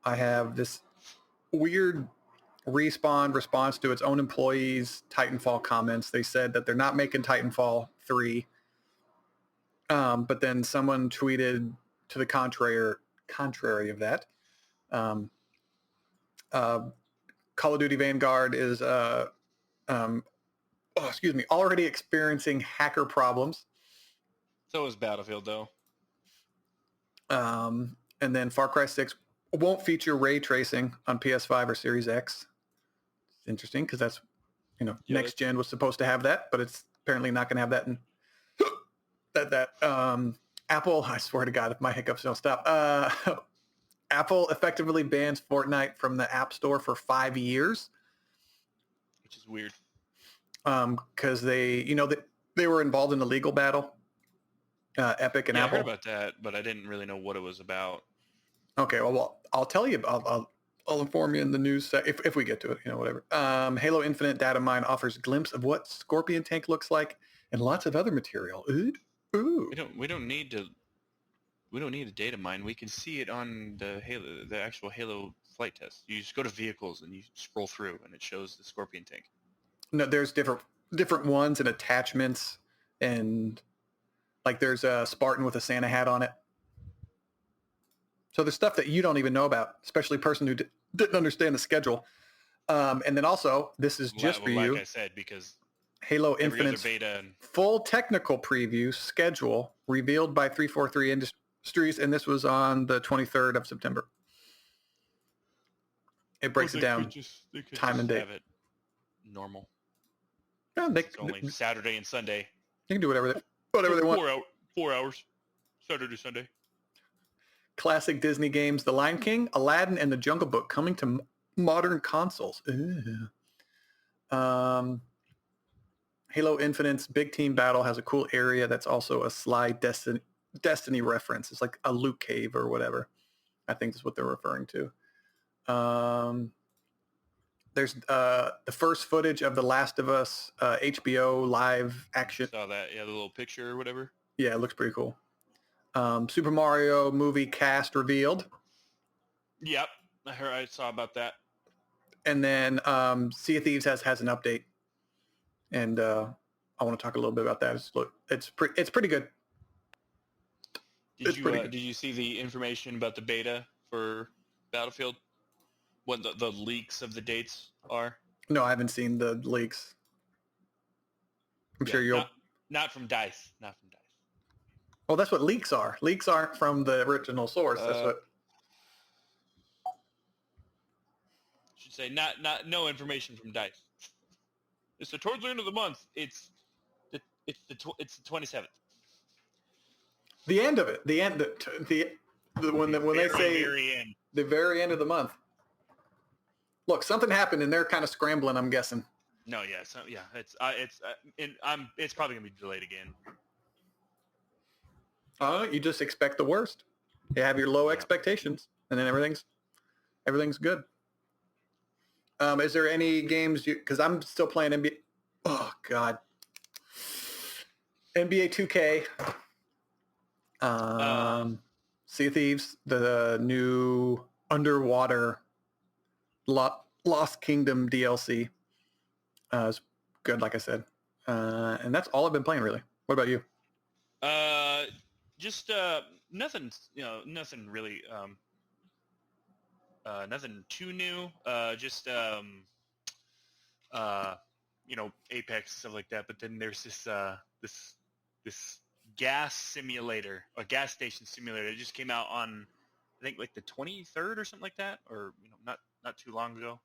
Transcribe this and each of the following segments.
I have this weird Respawn response to its own employees' Titanfall comments. They said that they're not making Titanfall 3. But then someone tweeted to the contrary of that. Call of Duty Vanguard is already experiencing hacker problems. So is Battlefield, though. And then Far Cry 6 won't feature ray tracing on PS5 or Series X. It's interesting because that's, next gen was supposed to have that, but it's apparently not going to have that. And Apple, I swear to God, if my hiccups don't stop, Apple effectively bans Fortnite from the App Store for 5 years. Which is weird. Because they were involved in a legal battle. Epic and Apple. I heard about that, but I didn't really know what it was about. Okay, well, I'll tell you. I'll inform you in the news if we get to it. Whatever. Halo Infinite data mine offers a glimpse of what Scorpion tank looks like and lots of other material. Ooh. We don't need a data mine. We can see it on the actual Halo flight test. You just go to vehicles and you scroll through, and it shows the Scorpion tank. No, there's different ones and attachments, and like there's a Spartan with a Santa hat on it. So there's stuff that you don't even know about, especially a person who didn't understand the schedule. And then also, this is just for you. Like I said, because Halo Infinite's beta full technical preview schedule revealed by 343 Industries, and this was on the 23rd of September. It breaks it down, time and date. Have it normal. Yeah, it's only Saturday and Sunday. They can do whatever they want. 4 hours, Saturday, Sunday. Classic Disney games: The Lion King, Aladdin, and The Jungle Book coming to modern consoles. Halo Infinite's Big Team Battle has a cool area that's also a Sly Destiny reference. It's like a loot cave or whatever. I think that's what they're referring to. There's the first footage of The Last of Us HBO live action. Saw that, yeah, the little picture or whatever. Yeah, it looks pretty cool. Super Mario movie cast revealed. Yep, I saw about that. And then Sea of Thieves has an update, and I want to talk a little bit about that. It's pretty good. Did you see the information about the beta for Battlefield? What the leaks of the dates are? No, I haven't seen the leaks. I'm sure you'll... Not from DICE. Not from DICE. Well, that's what leaks are. Leaks aren't from the original source. That's what... Should say no information from DICE. So towards the end of the month, it's the 27th. The end of it. When they say very end. The very end of the month. Look, something happened and they're kind of scrambling, I'm guessing. No, yeah, it's probably gonna be delayed again. You just expect the worst. You have your low expectations, and then everything's good. Is there any games because I'm still playing NBA? Oh God, NBA 2K. Sea of Thieves, the new underwater Lost Kingdom DLC is good, like I said. And that's all I've been playing, really. What about you? Just nothing, nothing really, nothing too new. Just Apex, stuff like that. But then there's this gas simulator, a gas station simulator. It just came out on, I think, like the 23rd or something like that, or not too long ago.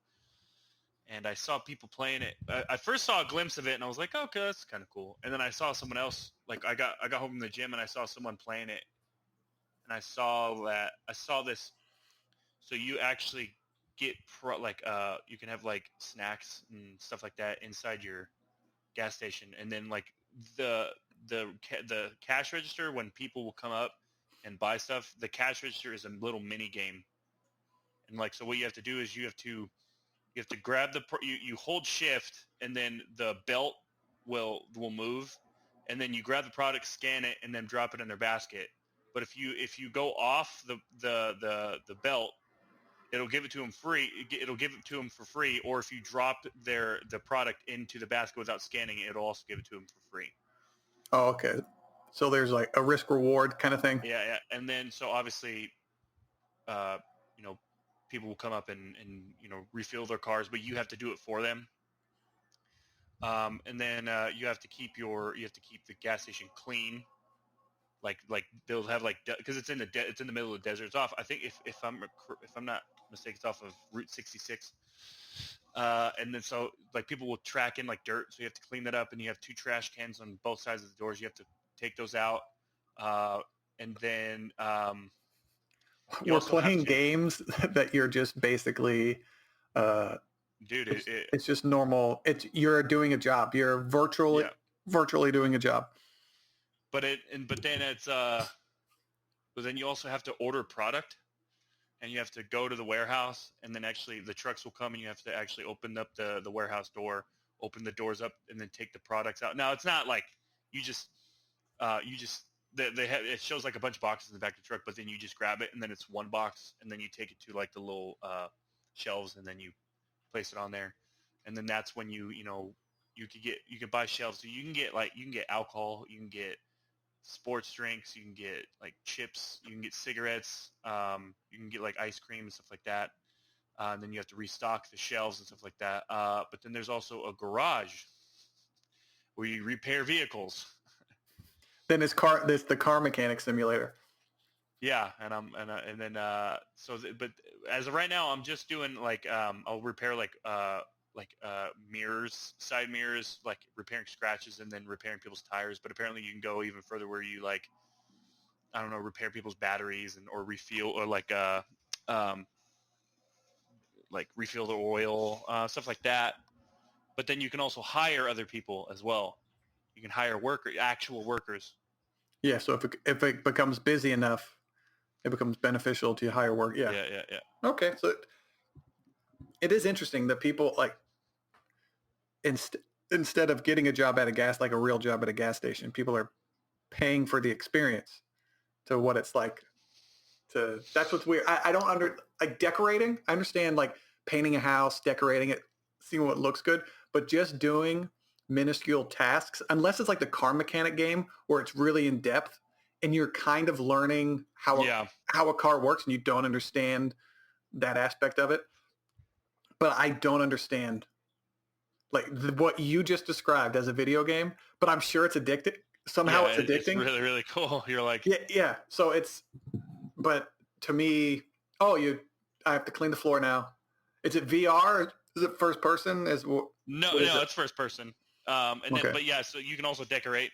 And I saw people playing it. I first saw a glimpse of it, and I was like, "Okay, that's kind of cool." And then I saw someone else. Like I got home from the gym, and I saw someone playing it, and I saw this. So you actually get you can have like snacks and stuff like that inside your gas station, and then like the cash register, when people will come up and buy stuff, the cash register is a little mini game. And like, so what you have to do is you have to grab you hold shift, and then the belt will move, and then you grab the product, scan it, and then drop it in their basket. But if you go off the belt, it'll give it to them free. It'll give it to them for free, or if you drop the product into the basket without scanning it, it'll also give it to them for free. Oh, okay. So there's like a risk reward kind of thing. Yeah, yeah. And then so obviously, uh, you know, people will come up and refill their cars, but you have to do it for them. And then you have to keep the gas station clean. Like they'll have because it's in the middle of the desert. It's off. I think if I'm not mistaken, it's off of Route 66. And then so like people will track in like dirt, so you have to clean that up, and you have 2 trash cans on both sides of the doors. You have to take those out, and then We're playing games that you're just basically, dude. It's just normal. You're doing a job. You're virtually doing a job. But then you also have to order product, and you have to go to the warehouse, and then actually the trucks will come, and you have to actually open up the warehouse door, open the doors up, and then take the products out. Now it's not like you just they have, it shows like a bunch of boxes in the back of the truck, but then you just grab it, and then it's one box, and then you take it to like the little shelves, and then you place it on there, and then that's when you can buy shelves. So you can get alcohol, you can get sports drinks, you can get like chips, you can get cigarettes, you can get like ice cream and stuff like that, and then you have to restock the shelves and stuff like that, but then there's also a garage where you repair vehicles. Then this the car mechanic simulator. Yeah, but as of right now, I'm just doing like I'll repair like mirrors, side mirrors, like repairing scratches and then repairing people's tires. But apparently you can go even further where you repair people's batteries or refuel or refill the oil, stuff like that. But then you can also hire other people as well. You can hire actual workers. Yeah, so if it becomes busy enough, it becomes beneficial to hire work. Yeah. Yeah. Okay, so it is interesting that people like instead of getting a job at a real job at a gas station, people are paying for the experience to what it's like. That's what's weird. I don't decorating. I understand like painting a house, decorating it, seeing what looks good, but just doing minuscule tasks, unless it's like the car mechanic game where it's really in depth and you're kind of learning how a car works and you don't understand that aspect of it. But I don't understand like what you just described as a video game, but I'm sure it's addictive. Somehow it's addicting. It's really, really cool. You're like, yeah. So but to me, I have to clean the floor now. Is it VR? Is it first person? No, it's first person. But yeah, so you can also decorate.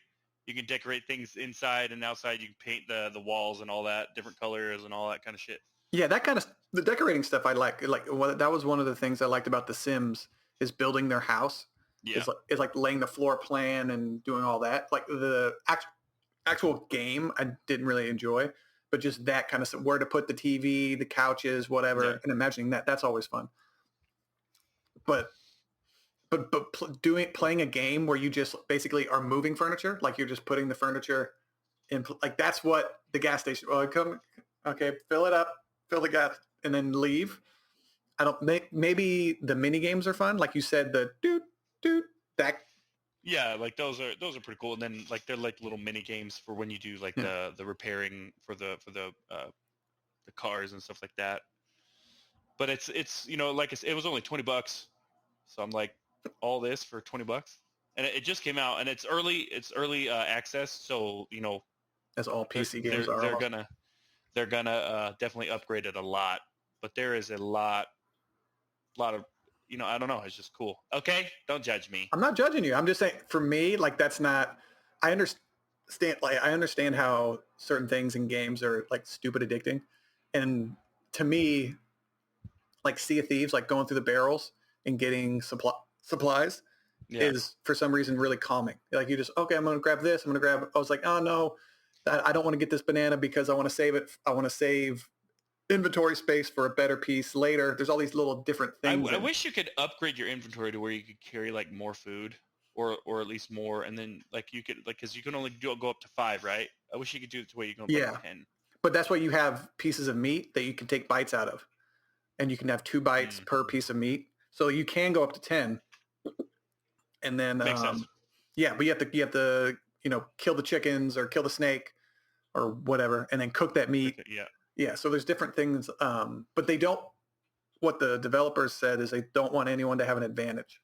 You can decorate things inside and outside. You can paint the walls and all that, different colors and all that kind of shit. Yeah, that kind of the decorating stuff I like. That was one of the things I liked about The Sims is building their house. Yeah, it's like laying the floor plan and doing all that. Like the actual game, I didn't really enjoy, but just that kind of stuff, where to put the TV, the couches, whatever, and imagining that's always fun. But playing a game where you just basically are moving furniture, like you're just putting the furniture in, like that's what the gas station. Well, fill it up, fill the gas, and then leave. I don't. Maybe the mini games are fun, like you said. The doot that. Yeah, like those are pretty cool. And then like they're like little mini games for when you do like the repairing for the cars and stuff like that. But it's like it was only $20, so I'm like, all this for $20, and it just came out, and it's early access, so as all PC games are. They're gonna definitely upgrade it a lot, but there is a lot of I don't know, it's just cool. Okay, don't judge me. I'm not judging you. I'm just saying for me, like that's not. I understand how certain things in games are like stupid addicting, and to me, like Sea of Thieves, like going through the barrels and getting supplies is for some reason really calming. Like you just, I'm going to grab this. I was like, oh no, I don't want to get this banana because I want to save it. I want to save inventory space for a better piece later. There's all these little different things. I wish you could upgrade your inventory to where you could carry like more food or at least more. And then like you could, like, cause you can only go up to 5, right? I wish you could do it to where you can go up to 10. But that's why you have pieces of meat that you can take bites out of. and you can have 2 bites per piece of meat. So you can go up to 10. And then, Makes sense. yeah, but you have to, kill the chickens or kill the snake or whatever, and then cook that meat. Yeah. Yeah. So there's different things. But they don't, what the developers said is they don't want anyone to have an advantage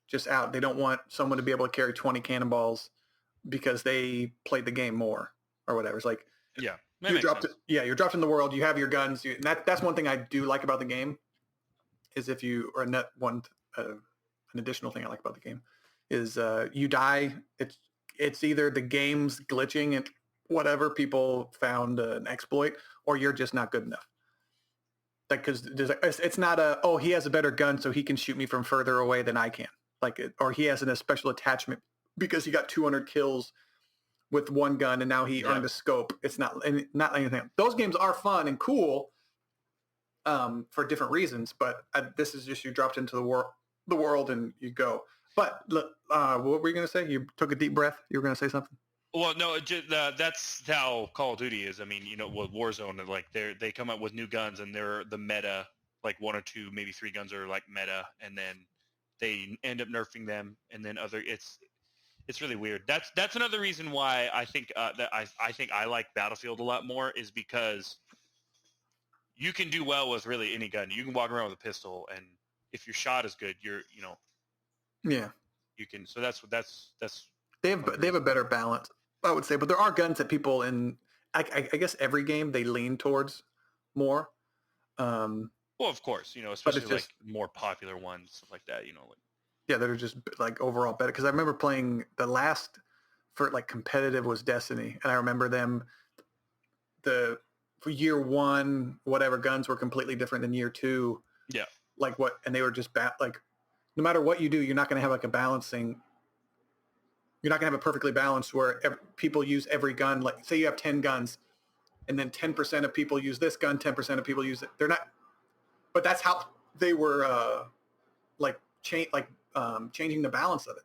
just out. They don't want someone to be able to carry 20 cannonballs because they played the game more or whatever. It's like, Yeah. you're dropped in the world. You have your guns. And that's one thing I do like about the game is if you, or an additional thing I like about the game is you die. It's either the game's glitching and whatever, people found an exploit, or you're just not good enough. Like, because it's not he has a better gun so he can shoot me from further away than I can. Like, or he has a special attachment because he got 200 kills with one gun and now he earned a scope. It's not anything. Those games are fun and cool for different reasons, but this is just you dropped into the world and you go. But look, what were you going to say? You took a deep breath. You were going to say something? Well, no, that's how Call of Duty is. I mean, with Warzone, like they come up with new guns and they're the meta, like 1 or 2, maybe 3 guns are like meta, and then they end up nerfing them, and then it's really weird. That's another reason why I think that I think I like Battlefield a lot more, is because you can do well with really any gun. You can walk around with a pistol, and if your shot is good, yeah, you can. So that's they have a better balance, I would say. But there are guns that people I guess every game they lean towards more. Well, of course, especially like more popular ones, stuff like that. Yeah, that are just like overall better. Because I remember playing the last for like competitive was Destiny, and I remember them for year 1, whatever guns were completely different than year 2. Yeah, like what, and they were just like no matter what you do, you're not going to have like a balancing. You're not going to have a perfectly balanced where people use every gun. Like say you have 10 guns, and then 10% of people use this gun, 10% of people use it. They're not, but that's how they were changing the balance of it,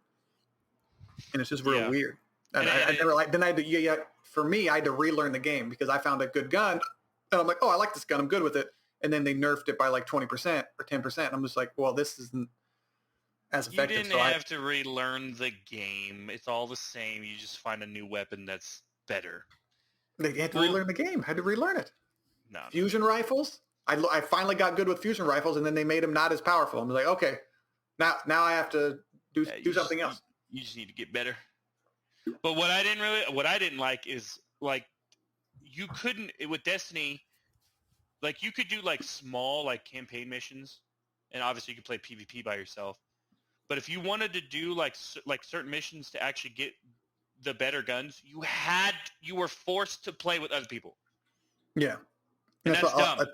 and it's just real weird. And I never like. Then I had to, for me, I had to relearn the game because I found a good gun, and I'm like, oh, I like this gun, I'm good with it. And then they nerfed it by like 20% or 10%. I'm just like, well, this isn't as effective. You didn't have to relearn the game. It's all the same. You just find a new weapon that's better. They had to relearn the game. Had to relearn it. No. Fusion rifles. I finally got good with fusion rifles, and then they made them not as powerful. I'm like, okay, now I have to do something else. You just need to get better. But what I didn't like is like you couldn't with Destiny. Like you could do like small like campaign missions, and obviously you could play PvP by yourself. But if you wanted to do like certain missions to actually get the better guns, you were forced to play with other people. Yeah, and that's dumb.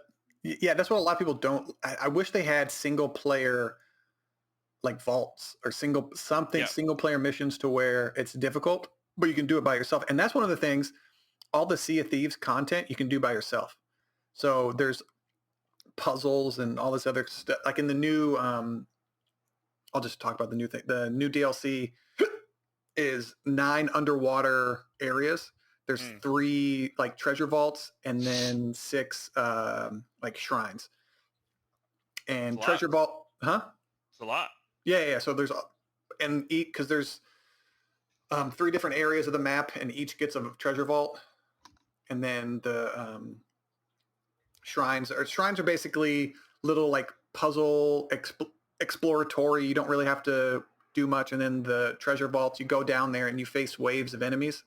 That's what a lot of people don't. I wish they had single player like vaults or single player missions to where it's difficult, but you can do it by yourself. And that's one of the things. All the Sea of Thieves content you can do by yourself. So there's puzzles and all this other stuff. Like in the new, I'll just talk about the new thing. The new DLC is 9 underwater areas. There's 3 like treasure vaults and then 6 like shrines. And treasure vault, huh? It's a lot. Yeah. So there's because there's 3 different areas of the map, and each gets a treasure vault. And then the shrines are basically little like puzzle exploratory. You don't really have to do much. And then the treasure vaults, you go down there and you face waves of enemies.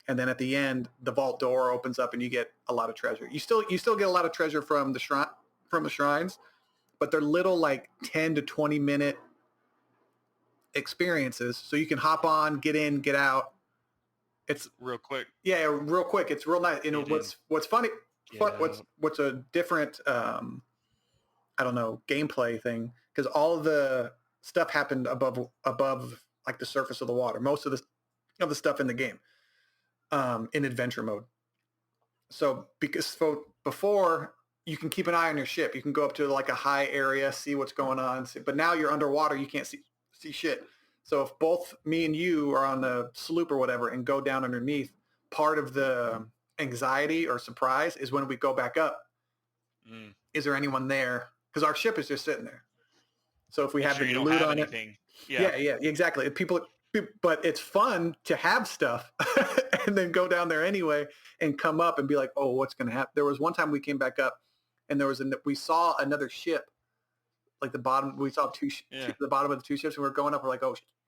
And then at the end, the vault door opens up and you get a lot of treasure. You still get a lot of treasure from the shrines, but they're little like 10 to 20 minute experiences. So you can hop on, get in, get out. It's real quick. Yeah, real quick. It's real nice. What's funny? What's a different I don't know, gameplay thing, because all of the stuff happened above like the surface of the water. Most of the stuff in the game in adventure mode. So before you can keep an eye on your ship, you can go up to like a high area, see what's going on. But now you're underwater, you can't see shit. So if both me and you are on the sloop or whatever and go down underneath, part of the anxiety or surprise is when we go back up Is there anyone there? Because our ship is just sitting there. So if we have any loot on anything. Yeah, exactly. But it's fun to have stuff and then go down there anyway and come up and be like, oh, what's going to happen? There was one time we came back up and we saw another ship, like the bottom. We saw the bottom of the two ships, and we're going up. We're like,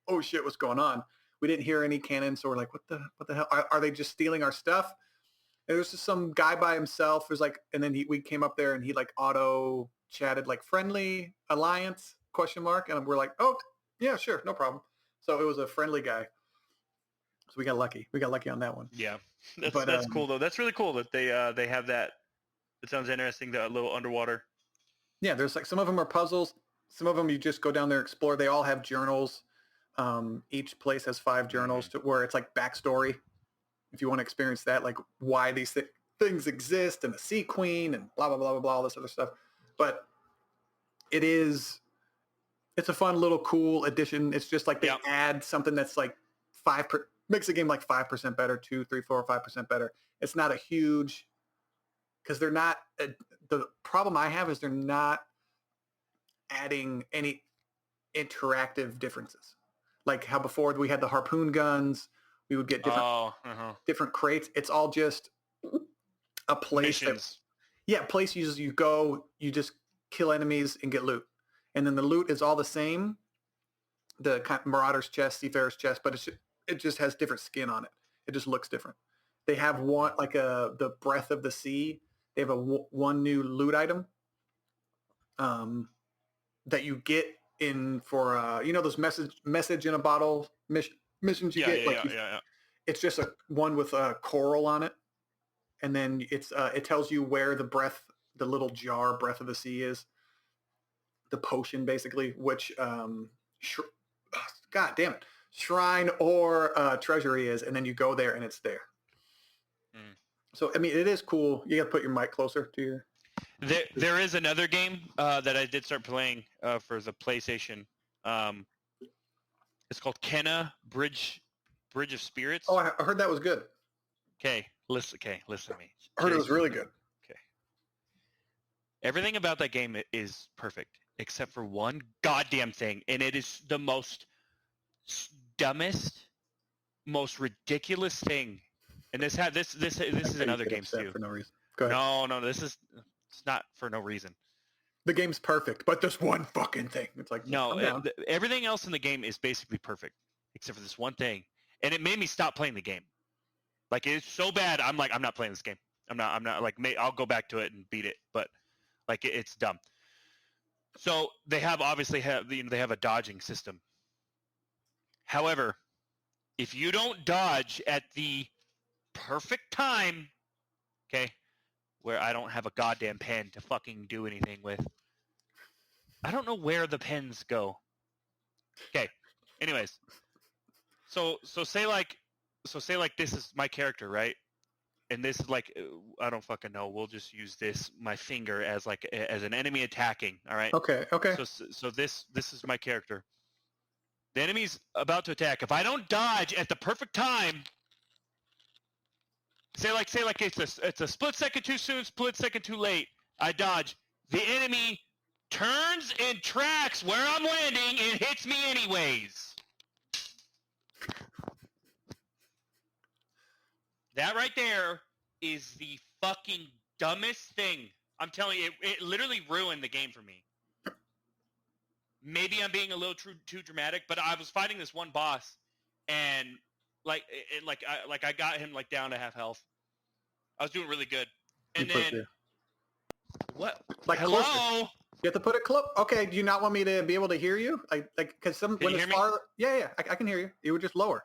oh shit, what's going on? We didn't hear any cannons, so we're like, what the hell? Are they just stealing our stuff? And there was just some guy by himself. There's like, and then we came up there and he like auto chatted like friendly alliance ? And we're like, oh yeah, sure, no problem. So it was a friendly guy. So we got lucky. We got lucky on that one. Yeah, that's cool though. That's really cool that they have that. It sounds interesting. That little underwater. Yeah, there's like some of them are puzzles. Some of them you just go down there, explore. They all have journals. Each place has 5 journals where it's like backstory. If you want to experience that, like why these things exist and the Sea Queen and blah, blah, blah, blah, blah, all this other stuff. But it's a fun little cool addition. It's just like they add something that's like makes the game like 5% better, 2, 3, 4, 5% better. It's not a huge, because they're not, the problem I have is they're not adding any interactive differences. Like how before we had the harpoon guns, we would get different crates. It's all just a place. Place you go, you just kill enemies and get loot. And then the loot is all the same, the kind of Marauder's chest, Seafarer's chest, but it just has different skin on it. It just looks different. They have one, like the Breath of the Sea. They have one new loot item that you get in for, those message in a bottle missions you get. Yeah. It's just one with a coral on it. And then it tells you where the little jar Breath of the Sea is. The potion, basically, which god damn it, shrine or treasury is, and then you go there and it's there. So I mean, it is cool. You got to put your mic closer to your. There is another game that I did start playing for the PlayStation. It's called Kenna Bridge of Spirits. Oh, I heard that was good. Okay, listen to me. I heard it was really good. Okay. Everything about that game is perfect, except for one goddamn thing, and it is the most dumbest, most ridiculous thing. And this is in other games too. For no reason. Go ahead. No, it's not for no reason. The game's perfect, but this one fucking thing. It's like everything else in the game is basically perfect, except for this one thing, and it made me stop playing the game. Like it's so bad, I'm like, I'm not playing this game. I'm not like, I'll go back to it and beat it, but like it's dumb. So they obviously have a dodging system. However, if you don't dodge at the perfect time, okay, where I don't have a goddamn pen to fucking do anything with. I don't know where the pens go. Okay. Anyways. So say like this is my character, right? And this is like, I don't fucking know. We'll just use my finger as an enemy attacking. All right. Okay. So this is my character. The enemy's about to attack. If I don't dodge at the perfect time, say like it's a split second too soon, split second too late. I dodge. The enemy turns and tracks where I'm landing and hits me anyways. That right there is the fucking dumbest thing. I'm telling you, it literally ruined the game for me. Maybe I'm being a little too dramatic, but I was fighting this one boss, and I got him like down to half health. I was doing really good, and then what? Like hello? Closer. You have to put it close. Okay, do you not want me to be able to hear you? Like because when it's far. Yeah, I can hear you. You were just lower.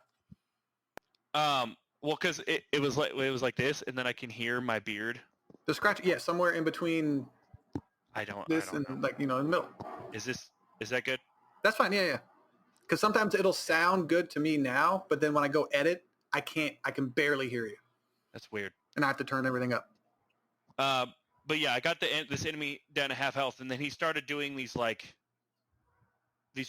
Well, because it was like this, and then I can hear my beard. The scratch, yeah, somewhere in between. I don't know. Like in the middle. Is that good? That's fine. Yeah. Because sometimes it'll sound good to me now, but then when I go edit, I can't. I can barely hear you. That's weird. And I have to turn everything up. But yeah, I got this enemy down to half health, and then he started doing these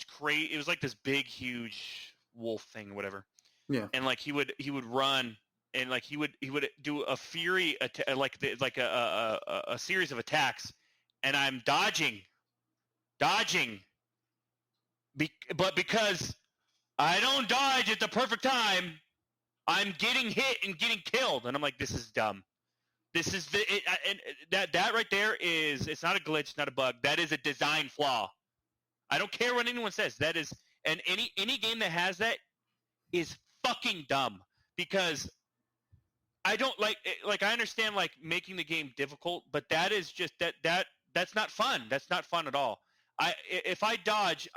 crazy. It was like this big, huge wolf thing, or whatever. Yeah. And like he would run, and like he would do a fury like a series of attacks, and I'm dodging, but because I don't dodge at the perfect time, I'm getting hit and getting killed, and I'm like, this is dumb. This is and that right there is, it's not a glitch, not a bug. That is a design flaw. I don't care what anyone says. That is, and any game that has that is fucking dumb, because I don't like I understand like making the game difficult, but that is just that's not fun. That's not fun at all. If I dodge,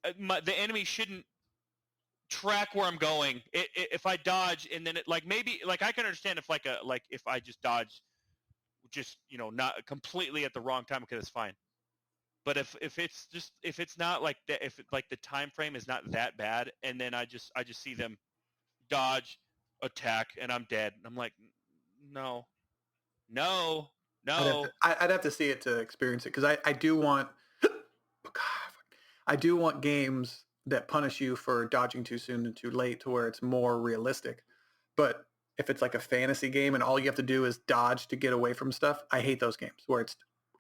the enemy shouldn't track where I'm going. If I dodge and then it, like, maybe like I can understand if if I just dodge, just not completely at the wrong time, because it's fine. But if it's not like that, if like the time frame is not that bad, and then I just see them dodge, attack, and I'm dead. I'm like, no. I'd have to see it to experience it, because I do want I do want games that punish you for dodging too soon and too late, to where it's more realistic. But if it's like a fantasy game and all you have to do is dodge to get away from stuff, I hate those games where it's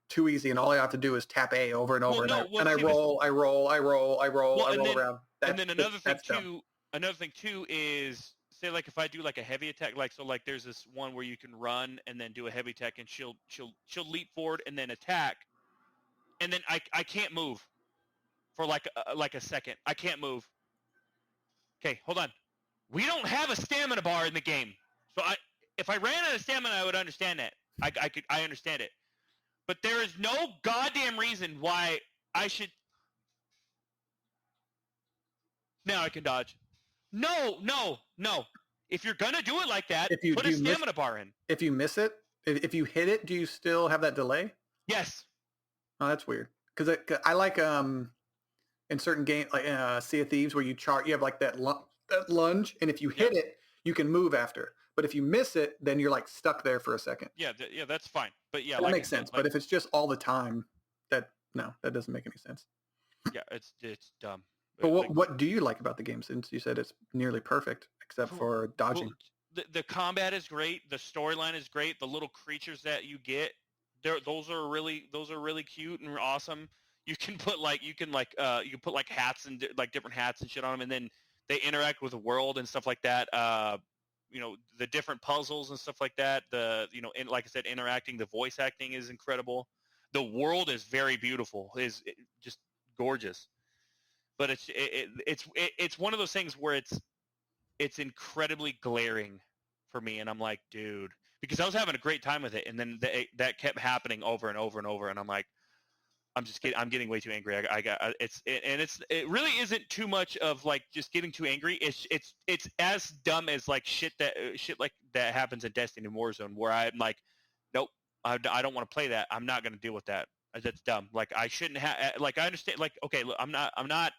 too easy and all I have to do is tap A over and over, I roll around. And then another thing too is, say like if I do like a heavy attack, like so like there's this one where you can run and then do a heavy attack, and she'll leap forward and then attack, and then I can't move for like a second. I can't move. Okay, hold on. We don't have a stamina bar in the game, so if I ran out of stamina, I would understand that. I understand it, but there is no goddamn reason why I should. Now I can dodge. No. If you're gonna do it like that, put a stamina bar in. If you miss it, if you hit it, do you still have that delay? Yes. Oh, that's weird. Because I like in certain games like Sea of Thieves, where you have like that lunge, and if you hit it, you can move after. But if you miss it, then you're like stuck there for a second. Yeah, that's fine. But yeah, that makes sense. But if it's just all the time, that doesn't make any sense. Yeah, it's dumb. But what do you like about the game, since you said it's nearly perfect except for dodging? The combat is great. The storyline is great. The little creatures that you get, those are really cute and awesome. You can put hats and like different hats and shit on them, and then they interact with the world and stuff like that. The different puzzles and stuff like that. Like I said, interacting, the voice acting is incredible. The world is very beautiful. Is just gorgeous. But it's one of those things where it's incredibly glaring for me, and I'm like, dude, because I was having a great time with it, and then that kept happening over and over and over, and I'm like, I'm getting way too angry. It really isn't too much of like just getting too angry. It's as dumb as like shit like that happens in Destiny and Warzone, where I'm like, nope, I don't want to play that. I'm not going to deal with that. That's dumb. Like I shouldn't have. Like I understand. Like okay, look, I'm not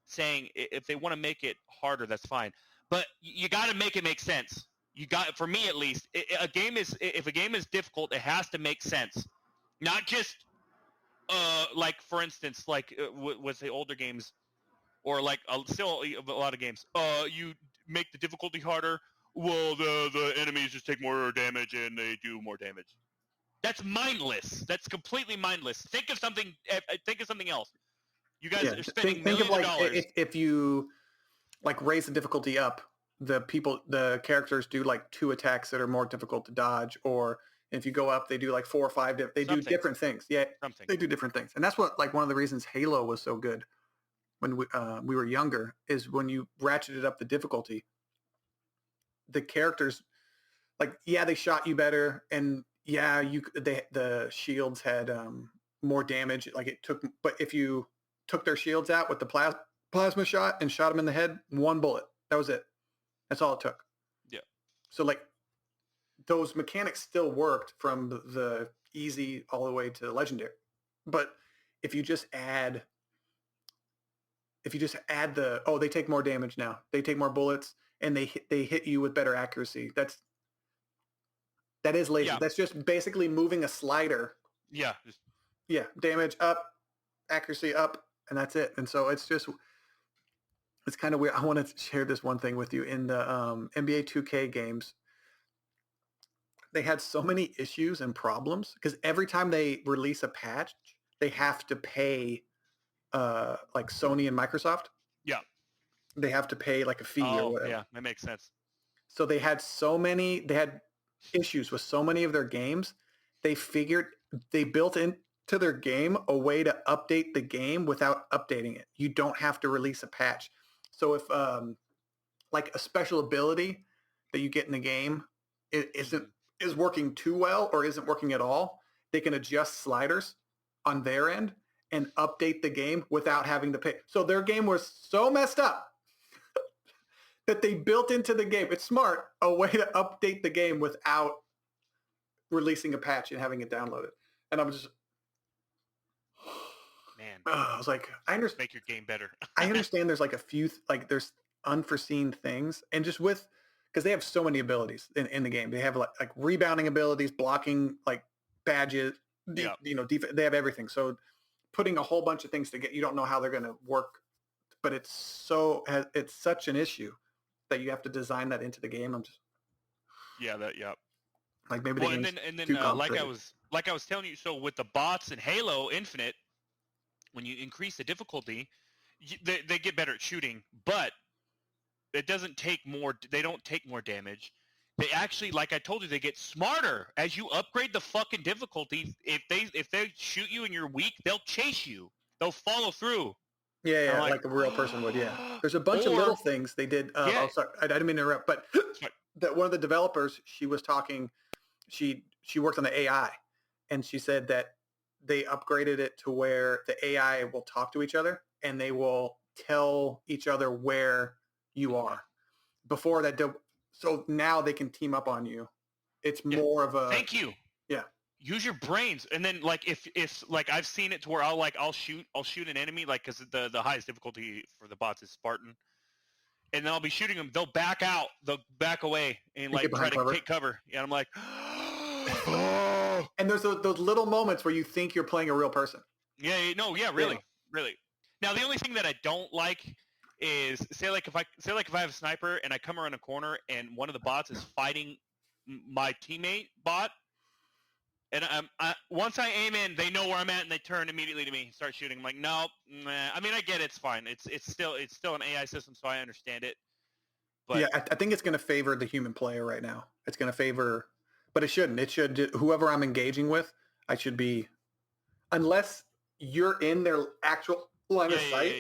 saying if they want to make it harder, that's fine, but you got to make it make sense. You got, for me at least, if a game is difficult, it has to make sense, not just like for instance, like with the older games, or like still a lot of games. You make the difficulty harder. Well, the enemies just take more damage and they do more damage. That's mindless. That's completely mindless. Think of something. Think of something else. You guys are spending millions of dollars. If you like raise the difficulty up, the characters do like 2 attacks that are more difficult to dodge, or if you go up, they do like 4 or 5. They do different things. Yeah, they do different things, and that's what like one of the reasons Halo was so good when we were younger, is when you ratcheted up the difficulty, the characters, like, yeah, they shot you better, and yeah, the shields had more damage. Like it took, but if you took their shields out with the plasma shot and shot them in the head, 1 bullet. That was it. That's all it took. Yeah. So like those mechanics still worked from the easy all the way to legendary. But if you just add they take more damage now. They take more bullets and they hit you with better accuracy. That is lazy. Yeah. That's just basically moving a slider. Yeah. Yeah. Damage up, accuracy up, and that's it. And so it's kind of weird. I want to share this one thing with you. In the NBA 2K games, they had so many issues and problems because every time they release a patch, they have to pay like Sony and Microsoft. Yeah. They have to pay like a fee or Oh, whatever. yeah, that makes sense. So they had issues with so many of their games. They built into their game a way to update the game without updating it. You don't have to release a patch. So if like a special ability that you get in the game is working too well or isn't working at all, they can adjust sliders on their end and update the game without having to pay. So their game was so messed up that they built into the game. It's smart, a way to update the game without releasing a patch and having it downloaded. And I'm just, man, I was like, I understand. Make your game better. I understand there's like a few, there's unforeseen things, and just because they have so many abilities in the game. They have like rebounding abilities, blocking, like badges, they have everything. So putting a whole bunch of things together, you don't know how they're going to work, but it's such an issue that you have to design that into the game. I'm just like maybe and then like I was telling you, so with the bots and Halo Infinite, when you increase the difficulty, they get better at shooting, but it doesn't take more. They don't take more damage. They actually, like I told you, they get smarter as you upgrade the fucking difficulty. If they shoot you and you're weak, they'll chase you. They'll follow through. Yeah, like a real person would. Yeah, there's a bunch of little things they did. Oh, sorry, I didn't mean to interrupt, but that one of the developers, she was talking. She worked on the AI, and she said that they upgraded it to where the AI will talk to each other and they will tell each other where you are. Before that, so now they can team up on you. It's more of a thank you. Yeah. Use your brains, and then like if like I've seen it to where I'll shoot an enemy, like because the highest difficulty for the bots is Spartan, and then I'll be shooting them. They'll back out, they'll back away, and like try to take cover. And I'm like, oh. And there's those little moments where you think you're playing a real person. Really. Now the only thing that I don't like is say like if I have a sniper and I come around a corner and one of the bots is fighting my teammate bot. And once I aim in, they know where I'm at, and they turn immediately to me and start shooting. I'm like, no, nah. I mean, I get it. It's fine. It's still an AI system, so I understand it. But yeah, I think it's going to favor the human player right now. It's going to favor, but it shouldn't. It should, whoever I'm engaging with, I should be, unless you're in their actual line of sight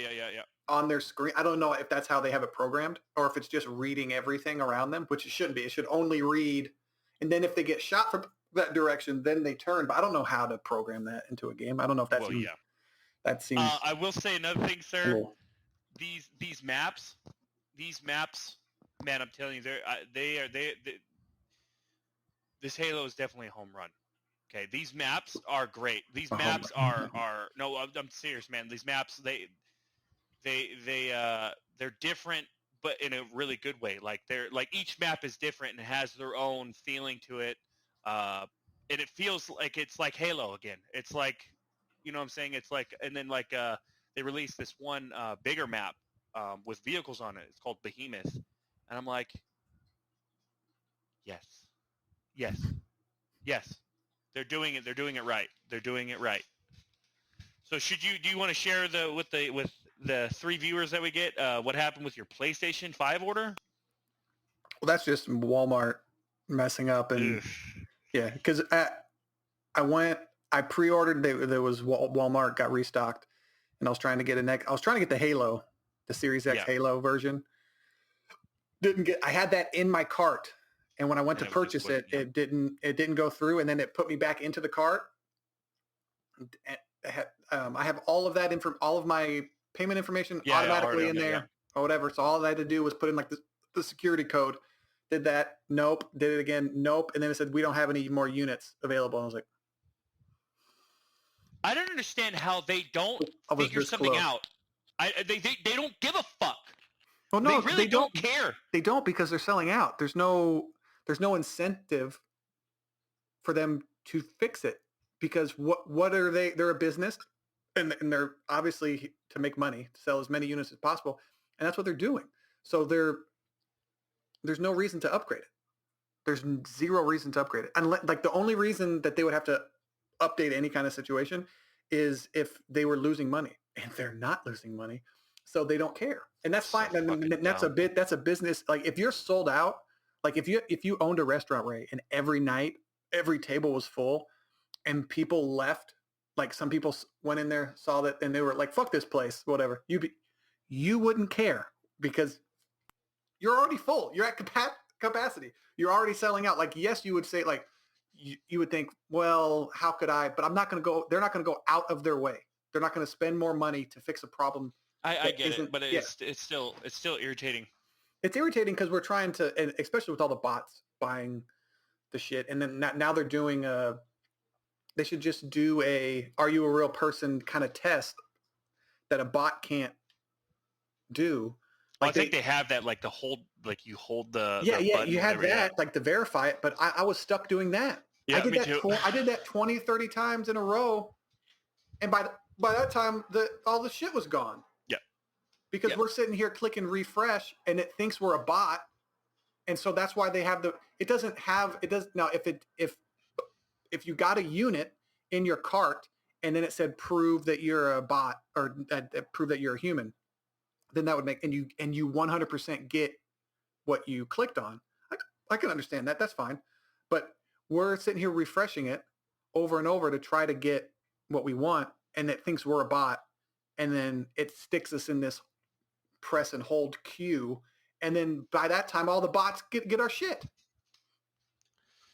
on their screen. I don't know if that's how they have it programmed or if it's just reading everything around them, which it shouldn't be. It should only read, and then if they get shot from that direction, then they turn. But I don't know how to program that into a game. I don't know if that's that seems. I will say another thing, sir. Cool. These maps, man, I'm telling you, they this Halo is definitely a home run. Okay, these maps are great. These maps are no, I'm serious, man. These maps they're different, but in a really good way. Like each map is different and has their own feeling to it. And it feels like it's like Halo again. It's like, you know what I'm saying? It's like, and then like they released this one bigger map with vehicles on it. It's called Behemoth, and I'm like, yes. They're doing it. They're doing it right. They're doing it right. So do you want to share with the 3 viewers that we get what happened with your PlayStation 5 order? Well, that's just Walmart messing up and. Yeah, because I pre-ordered. There was Walmart got restocked, and I was trying to get the Halo, the Series X Halo version. Didn't get. I had that in my cart, and when I went to purchase it, it didn't go through, and then it put me back into the cart. I have all of that all of my payment information automatically in there or whatever. So all I had to do was put in like the security code. Did that? Nope. Did it again? Nope. And then it said, we don't have any more units available. I was like, I don't understand how they don't figure something out. They don't give a fuck. Well, no, they don't care. They don't because they're selling out. There's no incentive for them to fix it because what are they? They're a business and they're obviously to make money, to sell as many units as possible. and that's what they're doing. So there's no reason to upgrade it. There's zero reason to upgrade it. Unless, like, the only reason that they would have to update any kind of situation is if they were losing money, and they're not losing money, so they don't care, and that's fine. And that's a business. Like, if you're sold out, like if you owned a restaurant, Ray, and every night every table was full, and people left, like some people went in there, saw that, and they were like, "Fuck this place," whatever. You wouldn't care because you're already full. You're at capacity. You're already selling out. Like, yes, you would say, like, you would think, well, how could I? But I'm not going to go. They're not going to go out of their way. They're not going to spend more money to fix a problem. I get it, but it's still irritating. It's irritating because we're trying to, and especially with all the bots buying the shit, and then now they're doing they should just do a "Are you a real person" kind of test that a bot can't do. Like, I think they have that, like, you hold the you had that, like, to verify it, but I was stuck doing that. Yeah, I did me that. too. I did that 20, 30 times in a row, and by that time, all the shit was gone. Yeah, because we're sitting here clicking refresh, and it thinks we're a bot, and so that's why they have it doesn't have it does now. If you got a unit in your cart and then it said prove that you're a bot, or prove that you're a human, then that would make, and you 100% get what you clicked on. I can understand that. That's fine. But we're sitting here refreshing it over and over to try to get what we want, and it thinks we're a bot, and then it sticks us in this press and hold queue, and then by that time all the bots get our shit.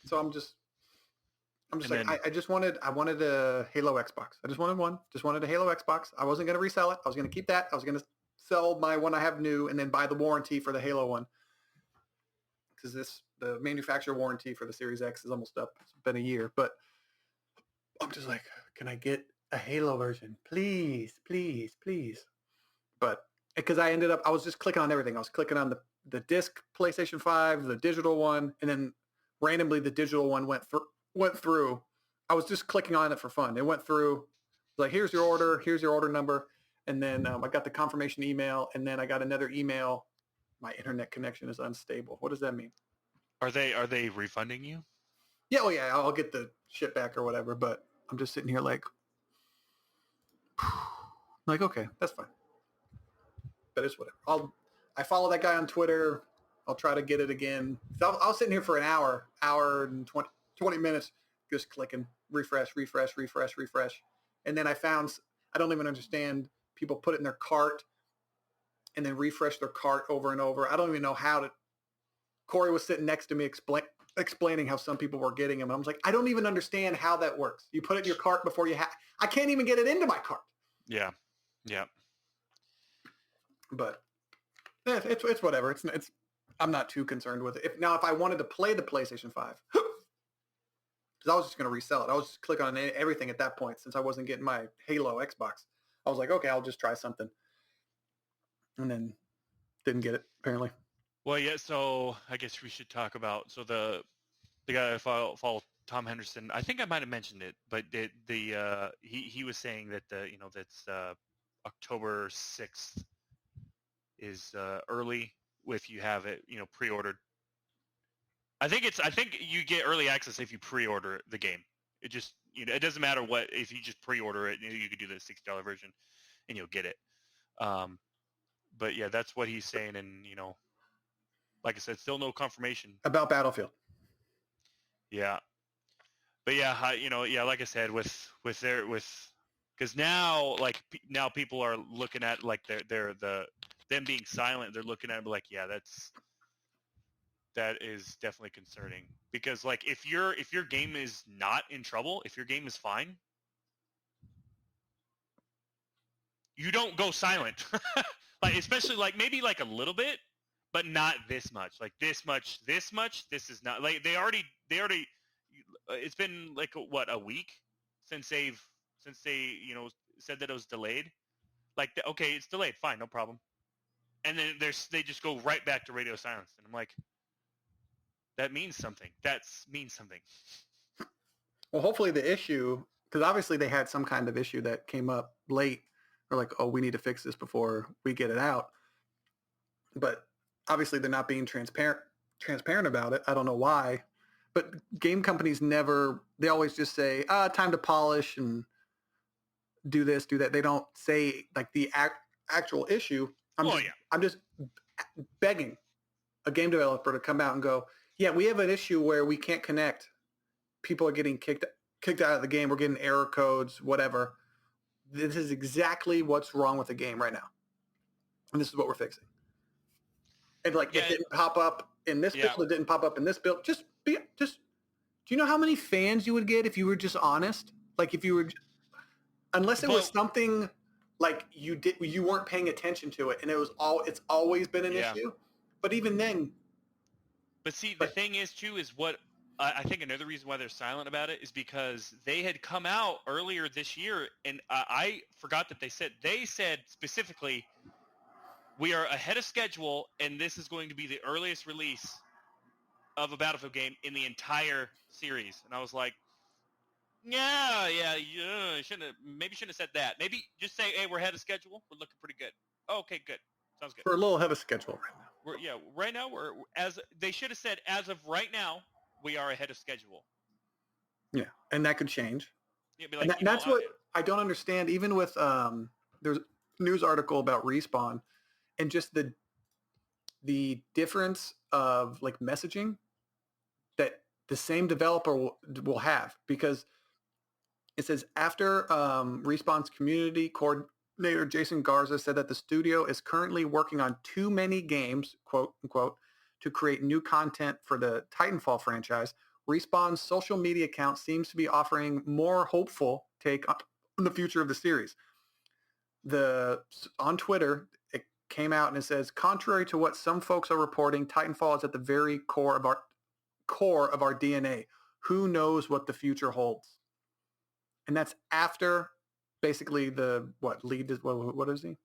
So I'm just like, I wanted a Halo Xbox. I just wanted a Halo Xbox. I wasn't going to resell it. I was going to keep that. I was going to sell my one I have new and then buy the warranty for the Halo one, because the manufacturer warranty for the Series X is almost up. It's been a year, but I'm just like, can I get a Halo version, please, please, please? But because I was just clicking on everything. I was clicking on the disc PlayStation 5, the digital one, and then randomly the digital one went through. I was just clicking on it for fun. It went through, like, here's your order number. And then I got the confirmation email, and then I got another email. My internet connection is unstable. What does that mean? Are they refunding you? Yeah, well, yeah, I'll get the shit back or whatever. But I'm just sitting here like, okay, that's fine. But it's whatever. I follow that guy on Twitter. I'll try to get it again. So I was sitting here for an hour and 20 minutes, just clicking refresh. And then I found, I don't even understand, people put it in their cart and then refresh their cart over and over. I don't even know how to. Corey was sitting next to me explaining how some people were getting them. I was like, I don't even understand how that works. You put it in your cart before you I can't even get it into my cart. Yeah. But it's whatever. It's I'm not too concerned with it. If I wanted to play the PlayStation 5, because I was just going to resell it. I was just clicking on everything at that point, since I wasn't getting my Halo Xbox. I was like, okay, I'll just try something. And then didn't get it, apparently. Well, yeah, so I guess we should talk about, so the guy I follow, Tom Henderson, I think I might have mentioned it, but he was saying that that's October 6th is early if you have it, pre-ordered. I think you get early access if you pre-order the game. It just, it doesn't matter what, if you just pre-order it, you could do the $60 version and you'll get it. But yeah, that's what he's saying. And, like I said, still no confirmation about Battlefield. Yeah. But yeah, like I said, because now people are looking at, like, them being silent. They're looking at it like, yeah, that is definitely concerning, because, like, if your game is not in trouble, if your game is fine, you don't go silent. Like, especially, like, maybe like a little bit, but not this much. Like, this much. This is not, like, they already. It's been like a week since they said that it was delayed. Like, okay, it's delayed, fine, no problem. And then they just go right back to radio silence, and I'm like, that means something. That means something. Well, hopefully the issue, because obviously they had some kind of issue that came up late, or like, oh, we need to fix this before we get it out. but obviously they're not being transparent about it. I don't know why, but game companies they always just say, time to polish and do this, do that. They don't say like the actual issue. I'm just begging a game developer to come out and go, yeah, we have an issue where we can't connect. People are getting kicked out of the game. We're getting error codes, whatever. This is exactly what's wrong with the game right now. And this is what we're fixing. And like, it didn't pop up in this build. It didn't pop up in this build. Do you know how many fans you would get if you were just honest? Like if you were, unless it was something like you weren't paying attention to it and it's always been an issue. But even then. But see, the thing is too, is what I think another reason why they're silent about it is because they had come out earlier this year, and I forgot that they said specifically, we are ahead of schedule, and this is going to be the earliest release of a Battlefield game in the entire series. And I was like, shouldn't have said that. Maybe just say, hey, we're ahead of schedule. We're looking pretty good. Oh, okay, good. Sounds good. We're a little ahead of schedule right now. Right now they should have said, as of right now, we are ahead of schedule. Yeah, and that could change. Yeah, like, and that's what I don't understand. Even with there's a news article about Respawn and just the difference of like messaging that the same developer will have, because it says after Respawn's community coordinator Jason Garza said that the studio is currently working on too many games, quote unquote, to create new content for the Titanfall franchise. Respawn's social media account seems to be offering more hopeful take on the future of the series. On Twitter, it came out and it says, contrary to what some folks are reporting, Titanfall is at the very core of our DNA. Who knows what the future holds? And that's after basically what is he?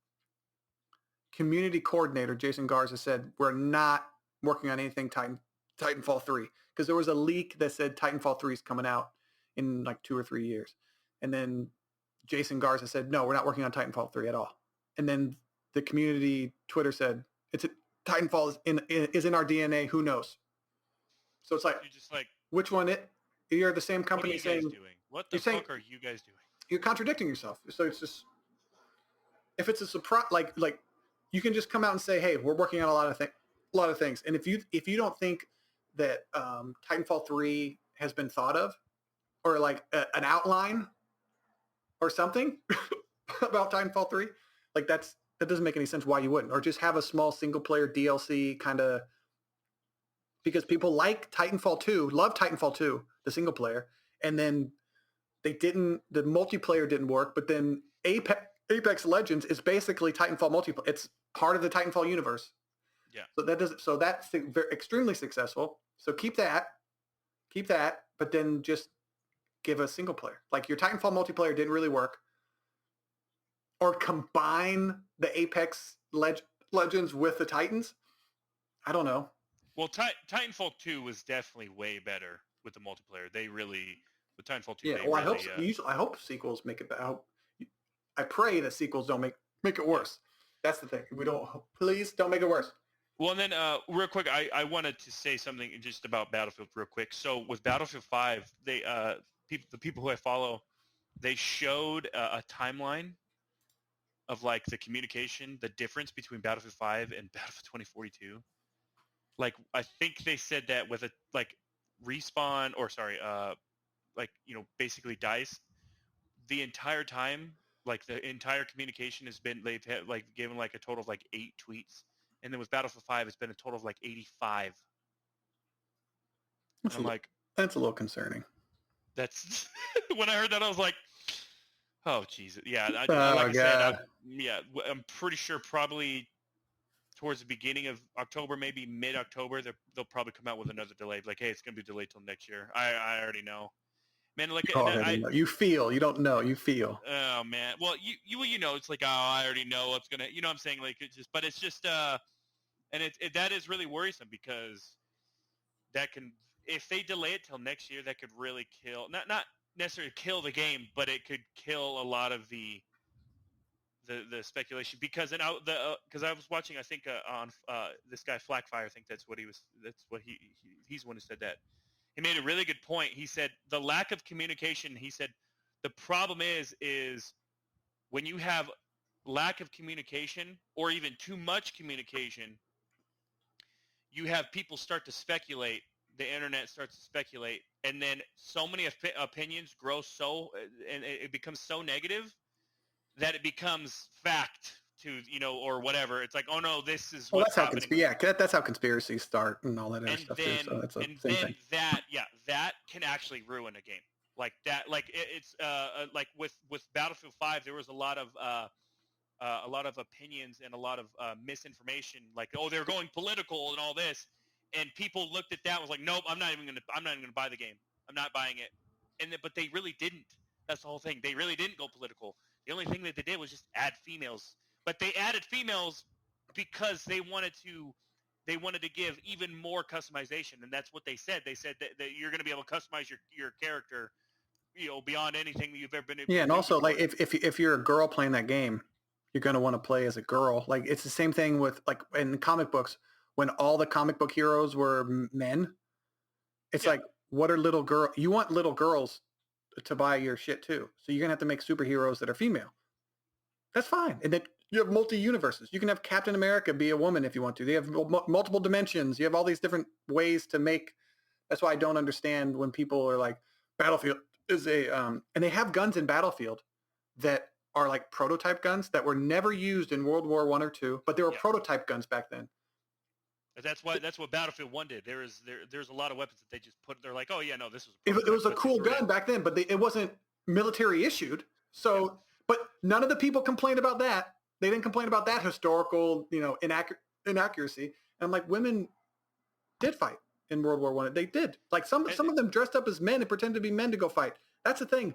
Community coordinator Jason Garza said, we're not working on anything Titanfall 3. Because there was a leak that said Titanfall 3 is coming out in like 2 or 3 years. And then Jason Garza said, no, we're not working on Titanfall 3 at all. And then the community Twitter said, Titanfall is in our DNA. Who knows? So it's like, you're just like, which one you're the same company saying, doing? What the fuck are you guys doing? You're contradicting yourself. So it's just, if it's a surprise, like you can just come out and say, hey, we're working on a lot of things. And if you don't think that Titanfall 3 has been thought of, or like an outline or something about Titanfall 3, like that doesn't make any sense why you wouldn't. Or just have a small single player DLC kind of, because people like Titanfall 2, love Titanfall 2, the single player, and then the multiplayer didn't work, but then Apex Legends is basically Titanfall multiplayer. It's part of the Titanfall universe. Yeah. So that's extremely successful. So keep that, but then just give a single player. Like your Titanfall multiplayer didn't really work. Or combine the Apex Legends with the Titans. I don't know. Well, Titanfall 2 was definitely way better with the multiplayer. They really, with Titanfall 2, I hope sequels make it better. I pray that sequels don't make it worse. That's the thing. Please don't make it worse. Well, and then real quick, I wanted to say something just about Battlefield real quick. So with Battlefield 5, the people who I follow, they showed a timeline of like the communication, the difference between Battlefield 5 and Battlefield 2042. Like I think they said that with Respawn, or sorry, basically DICE, the entire time, like the entire communication has been, they've had, like given like a total of like 8 tweets. And then with Battlefield 5, it's been a total of like 85. That's a little concerning. That's when I heard that, I was like, oh, Jesus. Yeah. I'm pretty sure probably towards the beginning of October, maybe mid-October, they'll probably come out with another delay. Like, hey, it's going to be delayed till next year. I already know. Man, you feel. You don't know. You feel. Oh, man. Well, you know, it's like, oh, I already know what's going to, you know what I'm saying? Like, but it's just, and that is really worrisome, because that can, if they delay it till next year, that could really kill, not necessarily kill the game, but it could kill a lot of the the speculation because because I was watching, I think on this guy Flackfire, I think that's what he's the one who said that. He made a really good point. He said the lack of communication. He said the problem is when you have lack of communication or even too much communication, you have people start to speculate. The internet starts to speculate, and then so many opinions grow and it becomes so negative that it becomes fact or whatever. It's like, oh no, this is what's happening. That's how conspiracies start and all that other stuff too. So that's the same thing. that can actually ruin a game like that. Like it's like with Battlefield 5, there was a lot of opinions and a lot of misinformation. Like, oh, they're going political and all this, and people looked at that and was like, nope, I'm not even gonna buy the game. I'm not buying it. But they really didn't. That's the whole thing. They really didn't go political. The only thing that they did was just add females. But they added females because they wanted to give even more customization, and that's what they said. They said that you're going to be able to customize your character, beyond anything that you've ever been able to do. Yeah, and also before. like if you're a girl playing that game, you're going to want to play as a girl. Like it's the same thing with like in comic books when all the comic book heroes were men. It's like, what are little girl? You want little girls to buy your shit too. So you're gonna have to make superheroes that are female. That's fine. And then you have multi-universes. You can have Captain America be a woman if you want to. They have multiple dimensions. You have all these different ways to make. That's why I don't understand when people are like, Battlefield is and they have guns in Battlefield that are like prototype guns that were never used in World War I or II, but they were prototype guns back then. That's what Battlefield 1 did. There's a lot of weapons that they just put. They're like, oh yeah, no, this was. It was a cool gun back then, but it wasn't military issued. So, but none of the people complained about that. They didn't complain about that historical, inaccuracy. And I'm like, women did fight in World War I. They did. Like some of them dressed up as men and pretended to be men to go fight. That's the thing.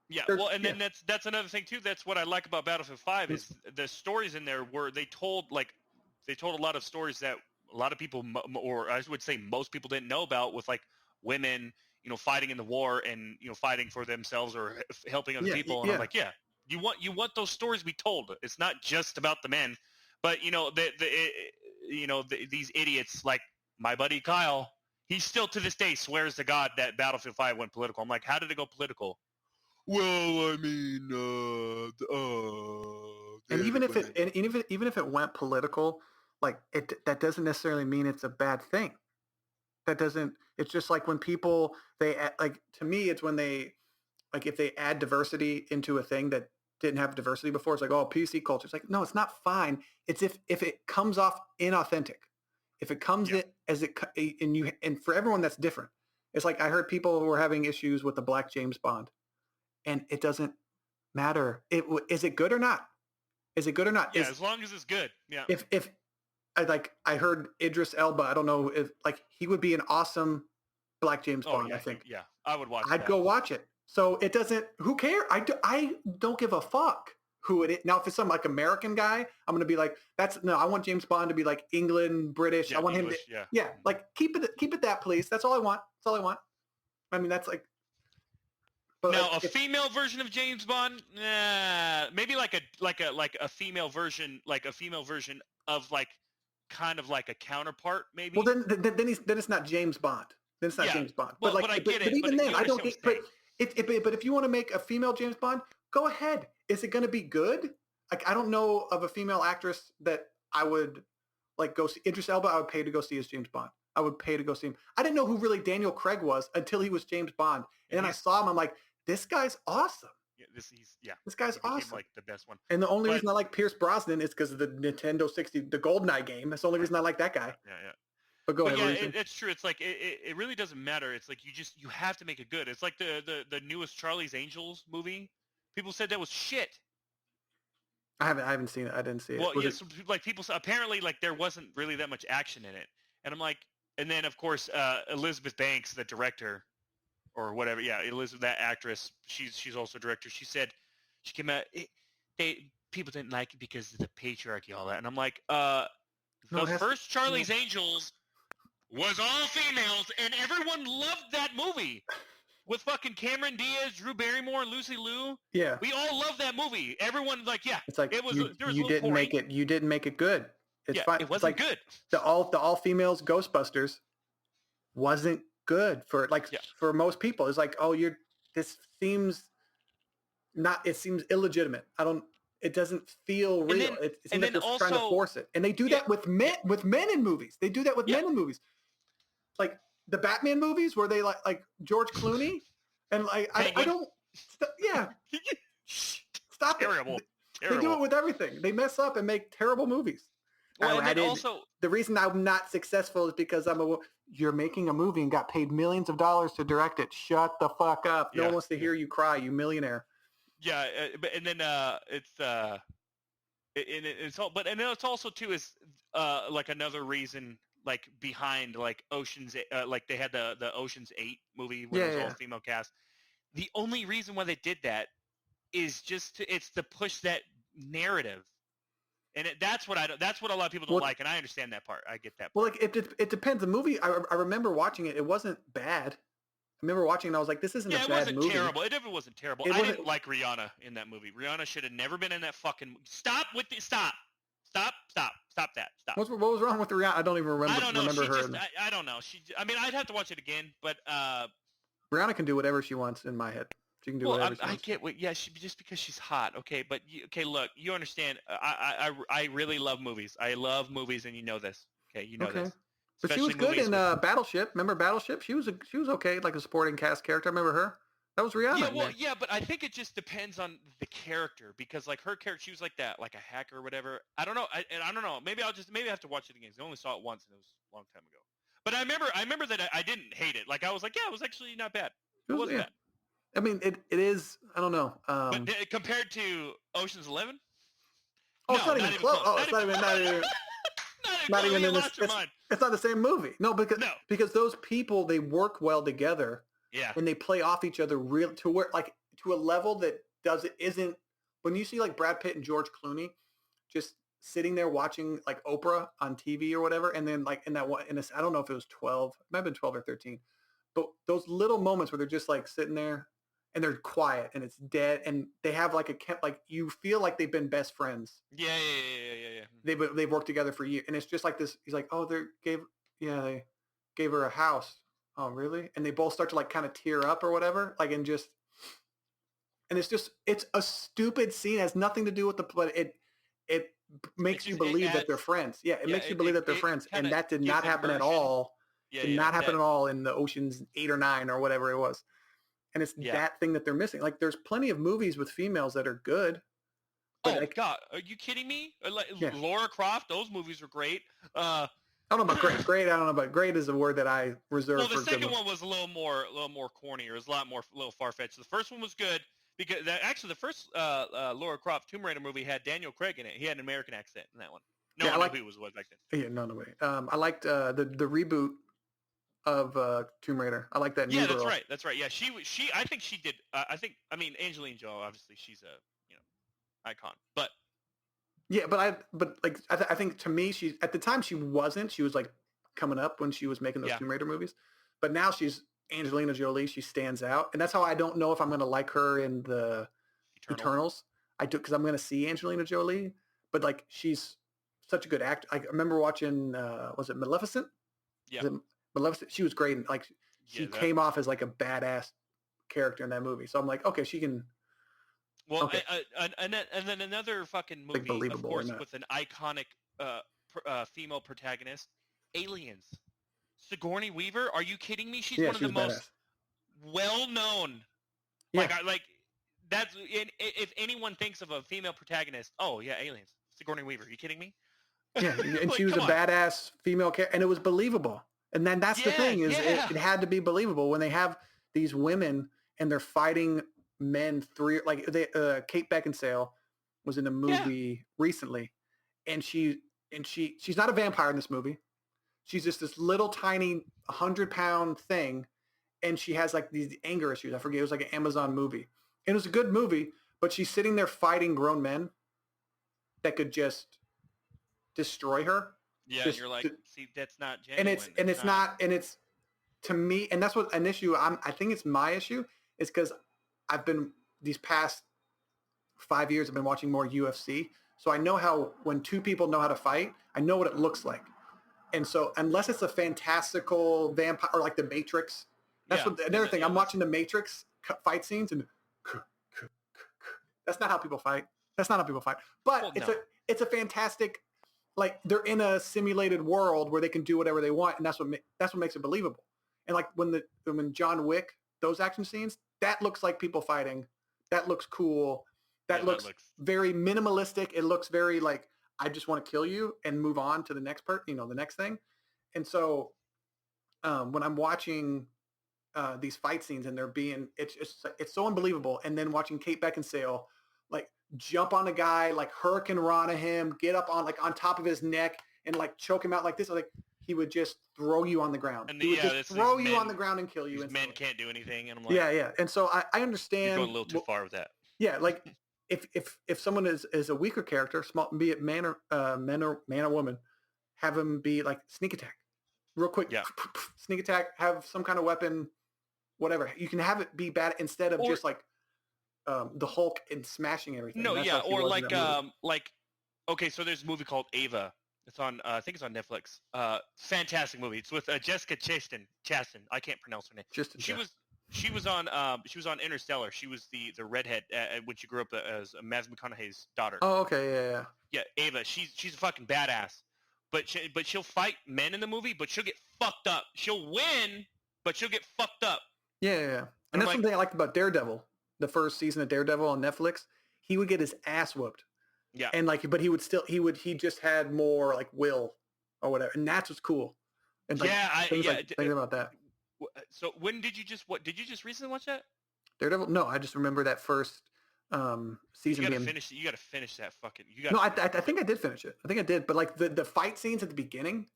Yeah, well, and then that's another thing too. That's what I like about Battlefield 5 is the stories in there were they told a lot of stories that a lot of people, or I would say most people, didn't know about, with like women, fighting in the war and fighting for themselves or helping other people. And I'm like, you want those stories to be told. It's not just about the men, but these idiots like my buddy Kyle. He still to this day swears to God that Battlefield 5 went political. I'm like, how did it go political? Well, I mean, and even if it went political, like that doesn't necessarily mean it's a bad thing. It's just like when people, to me, it's when they, like if they add diversity into a thing that didn't have diversity before, it's like, oh, PC culture. It's like, no, it's not fine. It's if it comes off inauthentic, if it comes in as it, and for everyone that's different. It's like, I heard people who were having issues with the Black James Bond, and it doesn't matter. Is it good or not? Is it good or not? Yeah, as long as it's good. Yeah. If I heard Idris Elba, I don't know if he would be an awesome Black James Bond. Yeah, I think. Yeah, I would watch. I'd go watch it. So it doesn't. Who cares? I don't give a fuck who it is. Now, if it's some like American guy, I'm gonna be like, I want James Bond to be like England, British. Yeah, I want English, him to. Yeah, like keep it that, please. That's all I want. That's all I want. I mean, that's like. But now a female version of James Bond, maybe like a female version, of like kind of like a counterpart, maybe. Well, then it's not James Bond. Then it's not James Bond. Well, but I get it. But even then, I don't get. But if you want to make a female James Bond, go ahead. Is it going to be good? Like, I don't know of a female actress that I would like go see. Idris Elba, I would pay to go see as James Bond. I would pay to go see him. I didn't know who really Daniel Craig was until he was James Bond, and then I saw him. I'm like, this guy's awesome. Yeah, this guy's awesome. Like the best one. And the only reason I like Pierce Brosnan is because of the Nintendo 60, the GoldenEye game. That's the only reason I like that guy. Yeah. But go ahead. Yeah, it's true. It's like it really doesn't matter. It's like you have to make it good. It's like the newest Charlie's Angels movie. People said that was shit. I haven't seen it. I didn't see it. Well, yeah, so, like people apparently like there wasn't really that much action in it, and I'm like, and then of course Elizabeth Banks, the director, or whatever. Yeah, Elizabeth, that actress. She's also a director. She said she came out. People didn't like it because of the patriarchy, all that, and I'm like, the first Charlie's Angels was all females, and everyone loved that movie. with fucking Cameron Diaz, Drew Barrymore, and Lucy Liu. Yeah. We all love that movie. Everyone like, yeah, It's like it was. you, There was a you little didn't corny. make it. You didn't make it good. It's Yeah, fine. it It's wasn't like good. the all females Ghostbusters wasn't good for Yeah. for most people. It's like, oh, this seems not. It seems illegitimate. It doesn't feel real. then- It and seems like then they're trying to also- force it, and they do Yeah. that with men. With men in movies, they do that with Yeah. men in movies. Like the Batman movies, where they like George Clooney, and like I Penguin. don't. Yeah. Shh, stop Terrible. it. Terrible. They do it with everything. They mess up and make terrible movies. Well, Oh, and I then didn't- also, The reason I'm not successful is because you're making a movie and got paid millions of dollars to direct it. Shut the fuck up. No Yeah, one wants to hear you cry, you millionaire. yeah, but and then it's all, but and then it's also too is like another reason like behind like Ocean's like they had the Ocean's 8 movie where it was all female cast. The only reason why they did that is it's to push that narrative, and that's what that's what a lot of people don't like, and I understand that part. I get that part. Well, like it depends. The movie, I remember watching it. It wasn't bad. I remember watching it and I was like, this isn't a bad movie. It wasn't terrible. It definitely wasn't terrible. I didn't like Rihanna in that movie. Rihanna should have never been in that fucking... Stop that. Stop. What was wrong with Rihanna? I don't even remember. I don't know. Remember her. I don't know. I mean, I'd have to watch it again, but... Rihanna can do whatever she wants in my head. She can do whatever she wants. I get what... Yeah, just because she's hot, okay? But, look, you understand. I really love movies. I love movies, and you know this. Okay, you know this. But she was good in Battleship. Remember Battleship? She was okay, like a supporting cast character. I remember her. That was Rihanna. Yeah, but I think it just depends on the character because, like, her character, she was like that, like a hacker or whatever. I don't know. I don't know. Maybe I have to watch it again. I only saw it once, and it was a long time ago. But I remember that I didn't hate it. Like, I was like, yeah, it was actually not bad. It wasn't bad. I mean, it is. I don't know. But compared to Ocean's 11. Oh, it's not even close. Oh, it's not even. Not even in this. It's not the same movie. No, because those people, they work well together. Yeah. And they play off each other to a level that isn't when you see like Brad Pitt and George Clooney just sitting there watching like Oprah on TV or whatever, and then like in that one, I don't know if it was 12, it might have been 12 or 13, but those little moments where they're just like sitting there and they're quiet and it's dead and they have like you feel like they've been best friends. Yeah. They've worked together for years, and it's just like this. He's like, oh, they gave her a house. Oh, really? And they both start to like kind of tear up or whatever, like and it's a stupid scene. It has nothing to do with but it makes you believe that they're friends. Yeah, it makes you believe that they're friends, and that did not happen at all. Did not happen at all in the Ocean's 8 or 9 or whatever it was. And it's that thing that they're missing. Like, there's plenty of movies with females that are good. God, are you kidding me? Laura Croft, those movies were great. I don't know about great. Great, I don't know about great is a word that I reserve for. Well, the second one was a little more corny, or it was a little far-fetched. The first one was good because actually the first Laura Croft Tomb Raider movie had Daniel Craig in it. He had an American accent in that one. No one knew who he was back then. Yeah, no way. I liked the reboot of Tomb Raider. I like that new girl. That's right. Yeah, she. I think she did. I mean, Angelina Jolie. Obviously, she's a icon. But yeah, I think to me, she at the time she wasn't. She was like coming up when she was making those Tomb Raider movies. But now she's Angelina Jolie. She stands out, and that's how I don't know if I'm going to like her in the Eternals. I do because I'm going to see Angelina Jolie, but like she's such a good actor. I remember watching was it Maleficent? Yeah. Maleficent, she was great. And like she came off as like a badass character in that movie. So I'm like, okay, she can. Well, okay. And then another fucking movie, of course, with an iconic female protagonist, Aliens. Sigourney Weaver? Are you kidding me? She's one of the most well-known. Yeah. Like that's if anyone thinks of a female protagonist, oh yeah, Aliens. Sigourney Weaver. Are you kidding me? Yeah, and she was a badass female character, and it was believable. And then that's the thing is it had to be believable when they have these women and they're fighting men Kate Beckinsale was in a movie recently, and she's not a vampire in this movie. She's just this little tiny 100-pound thing, and she has like these anger issues. I forget, it was like an Amazon movie. And it was a good movie, but she's sitting there fighting grown men that could just destroy her. Yeah, and you're like, see, that's not genuine. And it's to me, and that's what an issue. I think it's my issue is because I've been these past 5 years I've been watching more UFC, so I know how when two people know how to fight, I know what it looks like. And so unless it's a fantastical vampire or like the Matrix, that's what another thing. I'm watching the Matrix fight scenes and that's not how people fight. That's not how people fight. But it's a fantastic, like they're in a simulated world where they can do whatever they want, and that's what makes it believable. And like when John Wick, those action scenes, that looks like people fighting. That looks cool. That looks very minimalistic. It looks very like I just want to kill you and move on to the next the next thing. And so when I'm watching these fight scenes and it's so unbelievable. And then watching Kate Beckinsale like jump on a guy, like Hurricane Rana him, get up on like on top of his neck and like choke him out like this. Like he would just throw you on the ground. And he would just throw you on the ground and kill you. Men can't do anything. And I'm like, yeah. And so I understand. You're going a little too far with that. Yeah, like if someone is a weaker character, small, be it man or woman, have them be like sneak attack, real quick. Yeah. Sneak attack. Have some kind of weapon, whatever. You can have it be bad instead of just like the Hulk and smashing everything. No, yeah, or like okay, so there's a movie called Ava. It's on I think it's on Netflix. Fantastic movie. It's with Jessica Chastain. I can't pronounce her name. She was on Interstellar. She was the redhead when she grew up as Matthew McConaughey's daughter. Oh, okay, yeah. Yeah, Ava. She's a fucking badass. But she'll fight men in the movie, but she'll get fucked up. She'll win, but she'll get fucked up. Yeah. And that's something I liked about Daredevil. The first season of Daredevil on Netflix, he would get his ass whooped. Yeah. And like, but he just had more like will or whatever, and that's what's cool. And like, thinking about that. So when did you just recently watch that? Daredevil? No, I just remember that first season. You gotta finish that fucking. I think I did finish it. I think I did, but like the fight scenes at the beginning,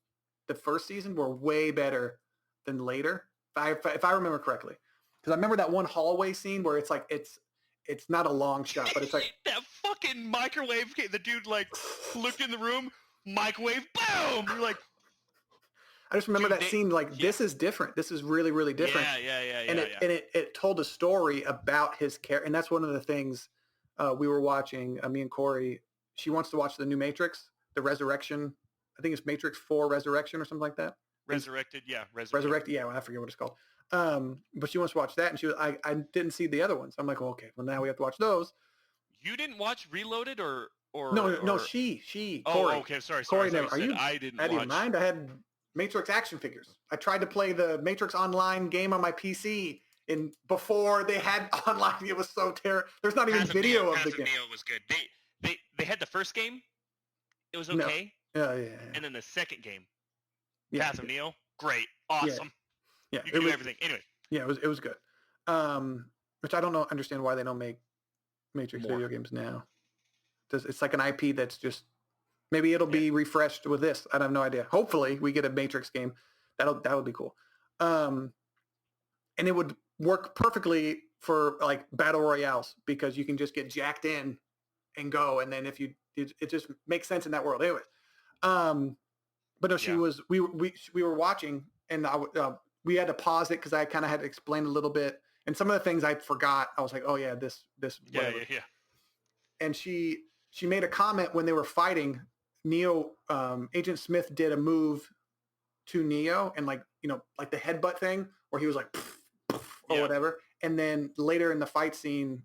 the first season were way better than later, if I remember correctly. Because I remember that one hallway scene where it's like it's not a long shot, but it's like that fucking microwave. The dude like looked in the room, microwave, boom. You're like. I just remember that scene like this is different. This is really, really different. Yeah. And it told a story about his character. And that's one of the things we were watching, me and Corey. She wants to watch the new Matrix, the Resurrection. I think it's Matrix 4 Resurrection or something like that. Resurrected. Resurrected, yeah, I forget what it's called. But she wants to watch that. And I didn't see the other ones. I'm like, well, okay, well, now we have to watch those. You didn't watch Reloaded or No, she. Oh, Corey. Okay, sorry. Corey never. I didn't out of watch. your mind? I had Matrix action figures. I tried to play the Matrix Online game on my PC, and before they had online, it was so terrible. There's not even video of the game. Neo was good. They had the first game. It was okay. No. Yeah. And then the second game, Path of Neo, great, awesome. Yeah, you can do everything. Anyway. Yeah, it was good. Which I don't understand why they don't make Matrix video games now. It's like an IP that's just. Maybe it'll be refreshed with this. I have no idea. Hopefully we get a Matrix game. That would be cool. And it would work perfectly for like battle royales because you can just get jacked in and go. And then it just makes sense in that world. Anyway. But no, we were watching and we had to pause it because I kind of had to explain a little bit. And some of the things I forgot, I was like, oh yeah, this. Whatever. Yeah. And she made a comment when they were fighting. Neo, Agent Smith did a move to Neo and like the headbutt thing where he was like or whatever. And then later in the fight scene,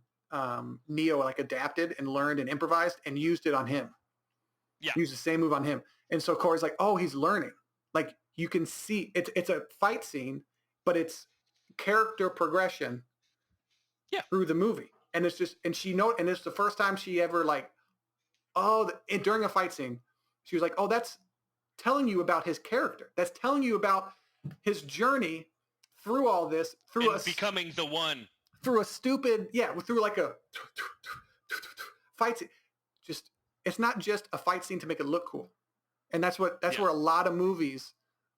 Neo like adapted and learned and improvised and used it on him. Yeah. Used the same move on him. And so Corey's like, oh, he's learning. Like you can see it's a fight scene, but it's character progression through the movie. And it's just, and it's the first time she ever like, during a fight scene, she was like, oh, that's telling you about his character. That's telling you about his journey through all this, becoming the one. Through a stupid, through like a fight scene. Just, it's not just a fight scene to make it look cool. And that's where a lot of movies,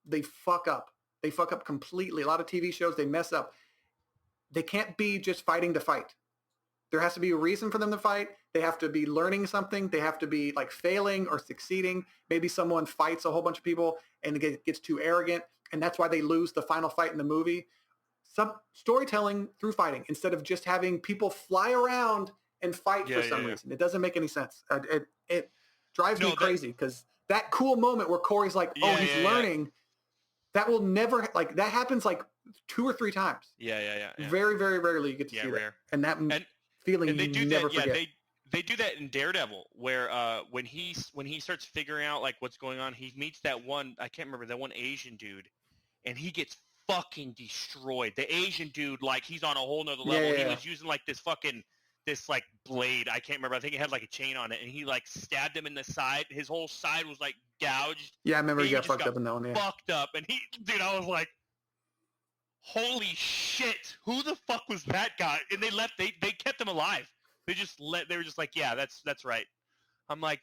they fuck up. They fuck up completely. A lot of TV shows, they mess up. They can't be just fighting to fight. There has to be a reason for them to fight. They have to be learning something. They have to be like failing or succeeding. Maybe someone fights a whole bunch of people and gets too arrogant, and that's why they lose the final fight in the movie. Some storytelling through fighting instead of just having people fly around and fight for some reason. It doesn't make any sense. It drives me crazy because that cool moment where Corey's like, oh, he's learning. That will never, like, that happens like 2 or 3 times. Yeah. Very, very rarely you get to see rare. that. And that feeling and they you do never that, forget. They do that in Daredevil, where when he starts figuring out like what's going on, he meets that one, I can't remember, that one Asian dude, and he gets fucking destroyed. The Asian dude, like, he's on a whole nother level. He was using like this like blade. I can't remember. I think it had like a chain on it, and he like stabbed him in the side. His whole side was like gouged. Yeah, I remember he got fucked up in that one. Yeah. Fucked up, and I was like, holy shit, who the fuck was that guy? And they kept him alive. They were just like, yeah, that's right. I'm like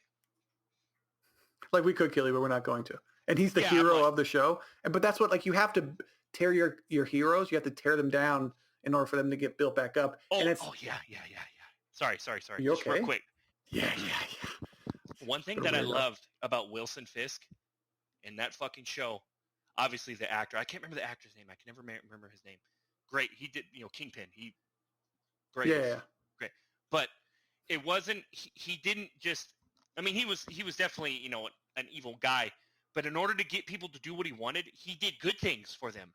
we could kill you, but we're not going to. And he's the hero of the show. But that's what, like, you have to tear your heroes. You have to tear them down in order for them to get built back up. Yeah. Sorry. You just okay? real quick. Yeah. One thing that I loved about Wilson Fisk in that fucking show, obviously the actor, I can't remember the actor's name. I can never remember his name. Great. He did, Kingpin. Great. Yeah. Great. But it wasn't, he didn't just, I mean, he was definitely, an evil guy, but in order to get people to do what he wanted, he did good things for them.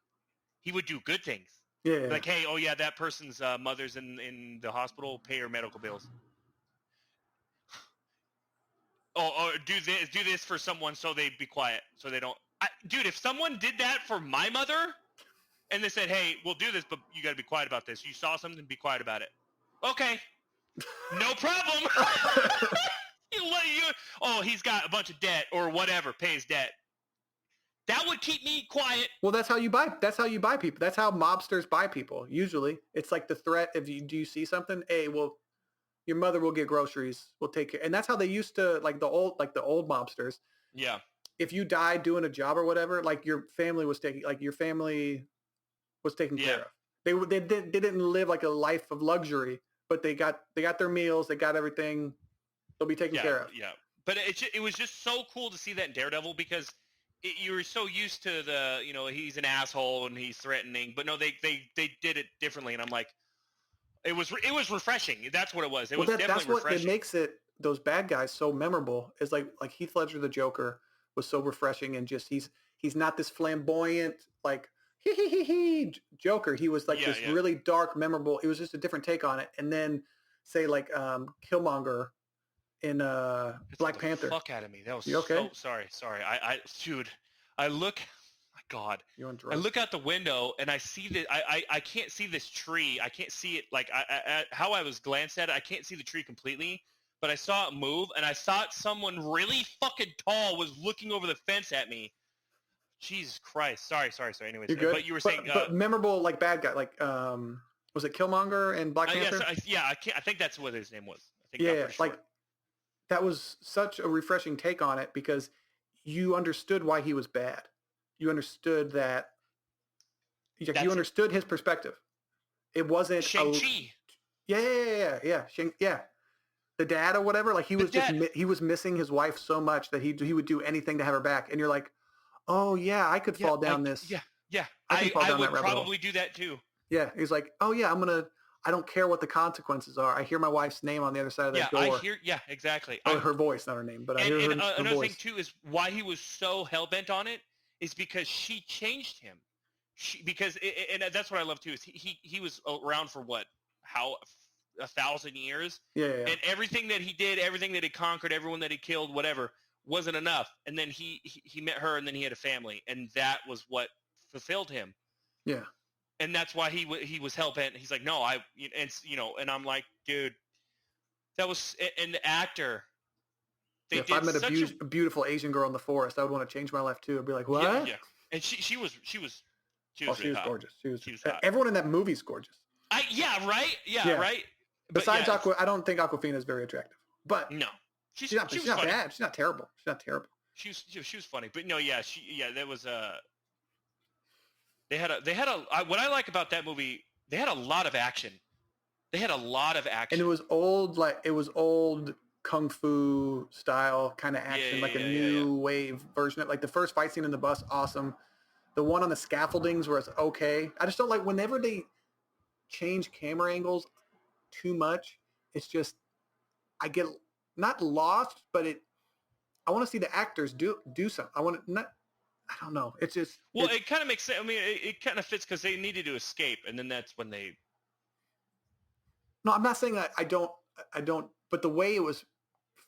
He would do good things. Yeah. Like, hey, oh yeah, that person's mother's in the hospital, pay her medical bills. Oh, do this for someone so they be quiet, so they don't. Dude, if someone did that for my mother, and they said, hey, we'll do this, but you got to be quiet about this. You saw something, be quiet about it. Okay, no problem. He's got a bunch of debt or whatever, pay his debt. That would keep me quiet. Well, that's how you buy people. That's how mobsters buy people. Usually it's like the threat. Do you see something? Hey, well, your mother will get groceries. We'll take care. And that's how they used to, like the old mobsters. Yeah. If you died doing a job or whatever, like your family was taken care of. They didn't live like a life of luxury, but they got their meals. They got everything. They'll be taken care of. Yeah. But it was just so cool to see that in Daredevil because you were so used to the, he's an asshole and he's threatening, but no, they did it differently. And I'm like, it was refreshing. That's what it was. That's what it makes those bad guys so memorable is like Heath Ledger, the Joker, was so refreshing. And just, he's not this flamboyant, like, Joker. He was like really dark, memorable. It was just a different take on it. And then say like Killmonger in Black Panther. Fuck out of me. That was okay? So sorry. Dude, I look, my God. I look out the window and I see that I can't see this tree. I can't see it like how I was glanced at it. I can't see the tree completely, but I saw it move and I thought someone really fucking tall was looking over the fence at me. Jesus Christ. Sorry. Anyways, you're good. But you were saying, but memorable, like bad guy, like was it Killmonger and Black Panther? I think that's what his name was. I think yeah, like that was such a refreshing take on it because you understood why he was bad. You understood that. You understood his perspective. It wasn't Shang-Chi. Yeah. The dad or whatever. Like he was he was missing his wife so much that he would do anything to have her back. And you're like, oh yeah, I could fall down this. Yeah. I would probably do that too. Yeah. He's like, oh yeah, I don't care what the consequences are. I hear my wife's name on the other side of that door. Exactly. Or her voice, not her name, but I hear her another voice. thing too is why he was so hell-bent on it is because she changed him. And that's what I love too is he was around for 1,000 years. Yeah. And everything that he did, everything that he conquered, everyone that he killed, whatever, wasn't enough. And then he met her, and then he had a family, and that was what fulfilled him. Yeah. And that's why he was hell-bent. He's like, no, and I'm like, dude, that was, and the actor, if I met a beautiful Asian girl in the forest, I would want to change my life too. I'd be like, what? Yeah. And she was really hot. Gorgeous. She was hot. Everyone in that movie's gorgeous. Right? Right? Besides I don't think Awkwafina is very attractive. But no. She's not bad. She's not terrible. She was funny. But no, that was they had a what I like about that movie, they had a lot of action. They had a lot of action. And it was old kung fu style kind of action, like a new wave version of like the first fight scene in the bus, awesome. The one on the scaffoldings where it's okay. I just don't like whenever they change camera angles too much. It's just I get not lost, but I want to see the actors do something. I want to not. I don't know. It's just it kind of makes sense. I mean, it kind of fits because they needed to escape, and then that's when they. No, I'm not saying I don't. But the way it was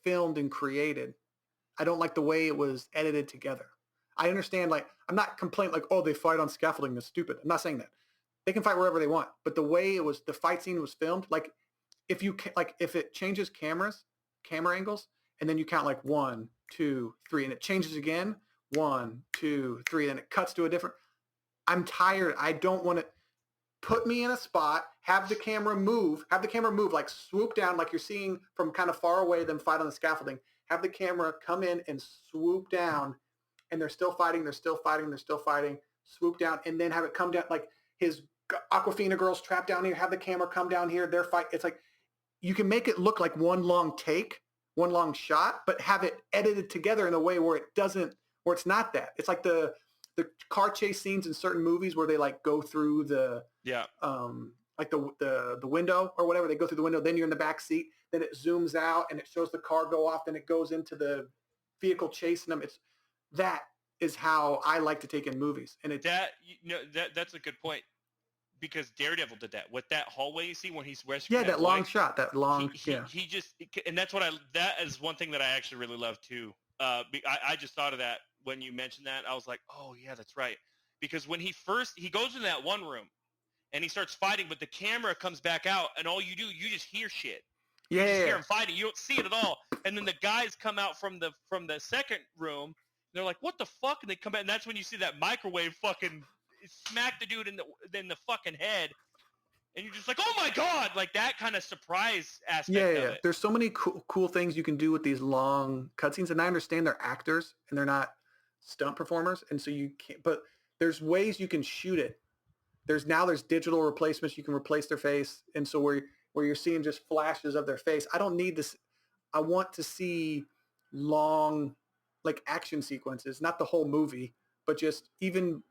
filmed and created, I don't like the way it was edited together. I understand. Like, I'm not complaining. Like, oh, they fight on scaffolding. That's stupid. I'm not saying that. They can fight wherever they want. But the way the fight scene was filmed, like, if it changes camera angles, and then you count like 1, 2, 3, and it changes again, 1, 2, 3, and it cuts to a different. I'm tired. I don't want to put me in a spot, have the camera move, like swoop down, like you're seeing from kind of far away them fight on the scaffolding. Have the camera come in and swoop down, and they're still fighting, swoop down, and then have it come down like his Aquafina girl's trapped down here, have the camera come down here, they're fight. It's like you can make it look like one long take, one long shot, but have it edited together in a way where it's not that. It's like the car chase scenes in certain movies where they like go through the like the window or whatever. They go through the window, then you're in the back seat, then it zooms out and it shows the car go off, then it goes into the vehicle chasing them. That is how I like to take in movies. And that's a good point. Because Daredevil did that with that hallway scene when he's rescuing. Yeah, that long shot, He just, and that's that is one thing that I actually really love too. I just thought of that when you mentioned that. I was like, oh yeah, that's right. Because when he goes into that one room and he starts fighting, but the camera comes back out and all you just hear shit. You just hear him fighting. You don't see it at all. And then the guys come out from the second room. And they're like, what the fuck? And they come back, and that's when you see that microwave fucking smack the dude in the fucking head, and you're just like, oh my god, like that kind of surprise aspect of it. There's so many cool things you can do with these long cutscenes, and I understand they're actors and they're not stunt performers, and so you can't, but there's ways you can shoot it. There's digital replacements. You can replace their face, and so where you're seeing just flashes of their face. I don't need this. I want to see long like action sequences, not the whole movie, but just even